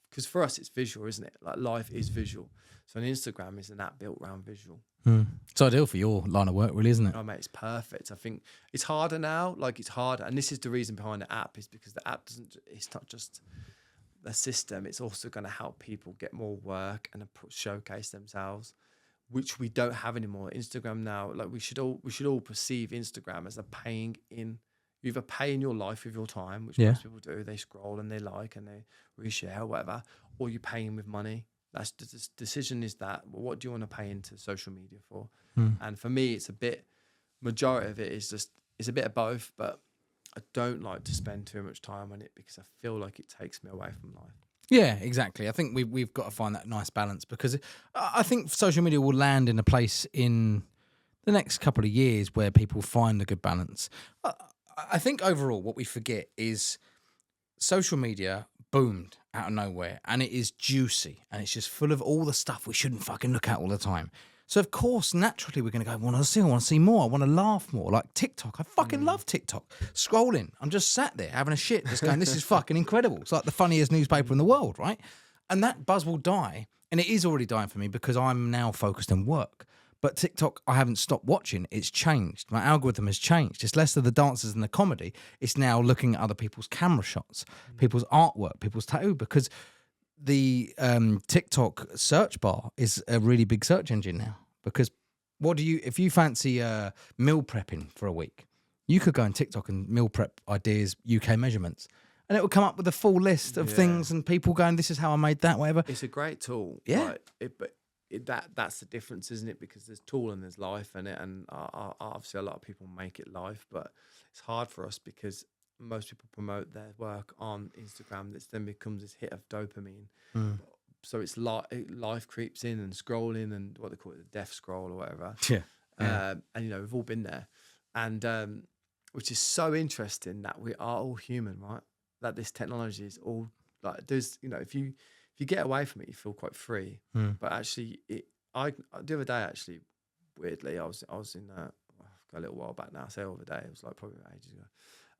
because for us it's visual, isn't it? Like life is visual. So an Instagram is an app built around visual. It's ideal for your line of work, really, isn't it? Oh mate, it's perfect. I think it's harder now. Like it's harder, and this is the reason behind the app, is because the app it's not just the system. It's also going to help people get more work and showcase themselves, which we don't have anymore. Instagram now, like we should all perceive Instagram as a paying in. You either pay in your life with your time, which most people do. They scroll and they like and they reshare or whatever, or you pay in with money. That's the decision, is that, well, what do you want to pay into social media for? And for me, it's a bit, majority of it is just, it's a bit of both, but I don't like to spend too much time on it because I feel like it takes me away from life. Yeah, exactly. I think we've got to find that nice balance, because I think social media will land in a place in the next couple of years where people find a good balance. I think overall what we forget is social media boomed out of nowhere, and it is juicy, and it's just full of all the stuff we shouldn't fucking look at all the time. So, of course, naturally, we're going to go, I want to see more. I want to laugh more. Like TikTok. I fucking love TikTok. Scrolling. I'm just sat there having a shit, just going, this is fucking incredible. It's like the funniest newspaper in the world, right? And that buzz will die. And it is already dying for me, because I'm now focused on work. But TikTok, I haven't stopped watching. It's changed. My algorithm has changed. It's less of the dances and the comedy. It's now looking at other people's camera shots, people's artwork, people's tattoo, because the TikTok search bar is a really big search engine now. Because if you fancy meal prepping for a week, you could go on TikTok and meal prep ideas, UK measurements, and it will come up with a full list of things, and people going, this is how I made that, whatever. It's a great tool. Yeah. That's the difference, isn't it? Because there's tool and there's life in it, and obviously a lot of people make it life, but it's hard for us because most people promote their work on Instagram. That then becomes this hit of dopamine. So it's life creeps in and scrolling, and what they call it, the death scroll or whatever. And we've all been there, and which is so interesting that we are all human, right? That this technology is all like, there's, if you get away from it, you feel quite free. But actually, the other day, actually, weirdly, I was in a little while back now. I say over the day, it was like probably ages ago.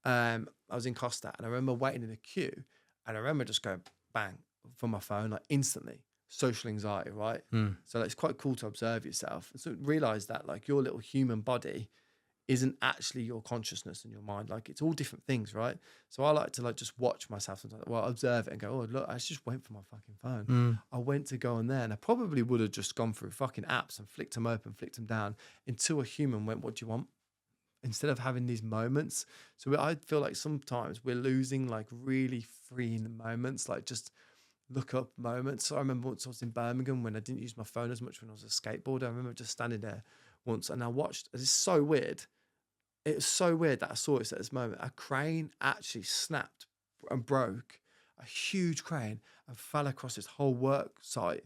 I was in Costa, and I remember waiting in a queue, and I remember just going bang from my phone, like instantly. Social anxiety, right? So it's quite cool to observe yourself, and so realize that like your little human body isn't actually your consciousness and your mind. Like it's all different things, right? So I like to like just watch myself sometimes. Well, observe it and go, oh look, I just went for my fucking phone. I went to go on there, and I probably would have just gone through fucking apps and flicked them open, flicked them down, until a human went, what do you want? Instead of having these moments. So I feel like sometimes we're losing like really freeing moments, like just look up moments. So I remember once I was in Birmingham when I didn't use my phone as much when I was a skateboarder. I remember just standing there once, and I watched, it's so weird. It was so weird that I saw it at this moment. A crane actually snapped and broke a huge crane and fell across this whole work site.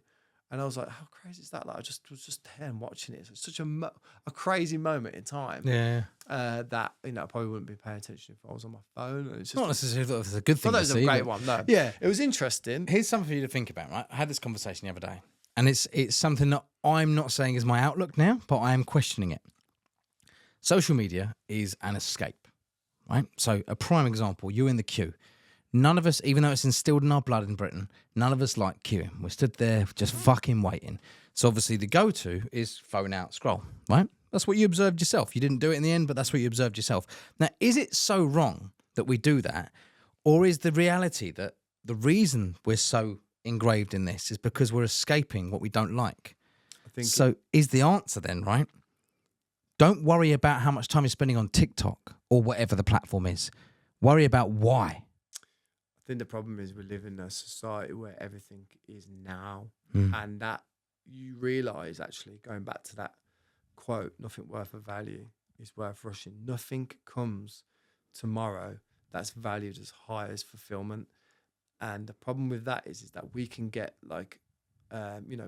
And I was like, how crazy is that? Like, I was just there and watching it. So it's such a crazy moment in time. Yeah. That, I probably wouldn't be paying attention if I was on my phone. It's just Not necessarily that it's a good thing that to was see. a great but- one. No. Yeah. It was interesting. Here's something for you to think about, right? I had this conversation the other day, and it's something that I'm not saying is my outlook now, but I am questioning it. Social media is an escape, right? So a prime example, you're in the queue. None of us, even though it's instilled in our blood in Britain, none of us like queuing. We're stood there just fucking waiting. So obviously the go-to is phone out, scroll, right? That's what you observed yourself. You didn't do it in the end, but that's what you observed yourself. Now, is it so wrong that we do that? Or is the reality that the reason we're so engraved in this is because we're escaping what we don't like? I think So is the answer then, right? Don't worry about how much time you're spending on TikTok or whatever the platform is. Worry about why. I think the problem is we live in a society where everything is now, Mm. and that you realise, actually, going back to that quote, nothing worth a value is worth rushing. Nothing comes tomorrow that's valued as high as fulfillment. And the problem with that is that we can get like,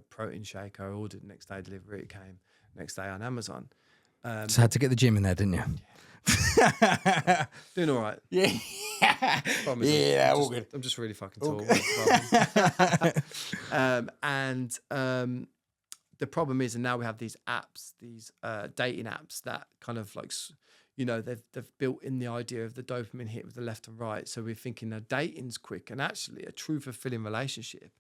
protein shake. I ordered next day delivery. It came next day on Amazon. Just had to get the gym in there, didn't you? Doing all right. Yeah. Problem is Yeah, I'm all just, good. I'm just really fucking All tall. good. The problem is, and now we have these apps, these dating apps that kind of like, they've built in the idea of the dopamine hit with the left and right. So we're thinking now dating's quick, and actually a true fulfilling relationship.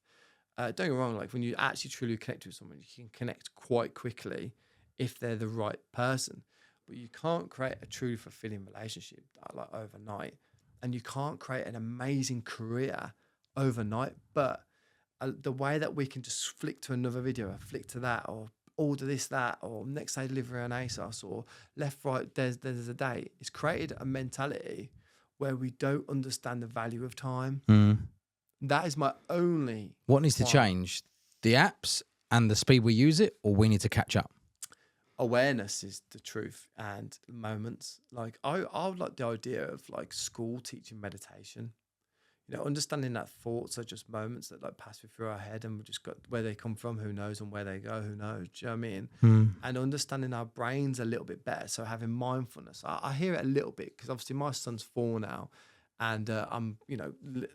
Don't get me wrong, like when you actually truly connect with someone, you can connect quite quickly if they're the right person. But you can't create a truly fulfilling relationship like overnight, and you can't create an amazing career overnight. But the way that we can just flick to another video, or flick to that, or order this, that, or next day delivery on ASOS, or left, right, there's a date. It's created a mentality where we don't understand the value of time. Mm. That is my only. What needs to change? The apps and the speed we use it, or we need to catch up? Awareness is the truth, and moments. Like I would like the idea of like school teaching meditation. Understanding that thoughts are just moments that like pass through our head, and we just got where they come from, who knows, and where they go, who knows. Do you know what I mean? Mm. And understanding our brains a little bit better. So having mindfulness, I hear it a little bit because obviously my son's 4 now, and I'm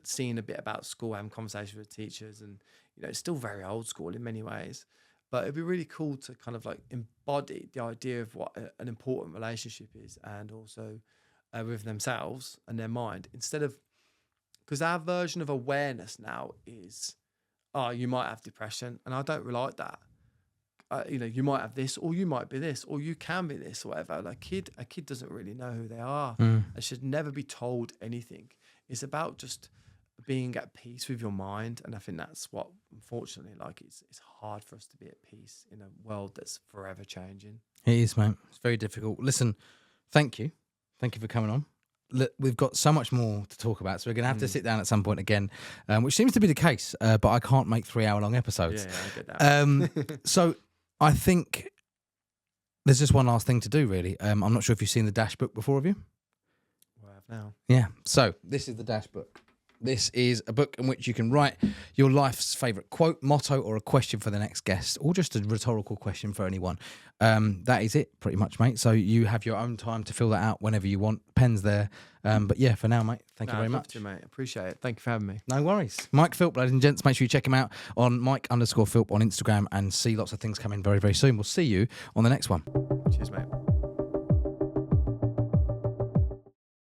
seeing a bit about school, having conversations with teachers, and it's still very old school in many ways. But it'd be really cool to kind of like embody the idea of what an important relationship is, and also with themselves and their mind, instead of, because our version of awareness now is, you might have depression, and I don't really like that. You might have this, or you might be this, or you can be this, or whatever. Like a kid doesn't really know who they are. Mm. They should never be told anything. It's about just being at peace with your mind, and I think that's what, unfortunately, like it's hard for us to be at peace in a world that's forever changing. It is, mate. It's very difficult. Listen, thank you for coming on. We've got so much more to talk about, so we're going to have to sit down at some point again, which seems to be the case, but I can't make 3-hour-long episodes. Yeah, I get that. So I think there's just one last thing to do, really. I'm not sure if you've seen the Dash book before, have you? Well, I have now. Yeah. So this is the Dash book. This is a book in which you can write your life's favourite quote, motto, or a question for the next guest, or just a rhetorical question for anyone. That is it, pretty much, mate. So you have your own time to fill that out whenever you want. Pen's there. But yeah, for now, mate, thank you very much. Mate. Appreciate it. Thank you for having me. No worries. Mike Philp, ladies and gents, make sure you check him out on Mike_Philp on Instagram and see lots of things coming very, very soon. We'll see you on the next one. Cheers, mate.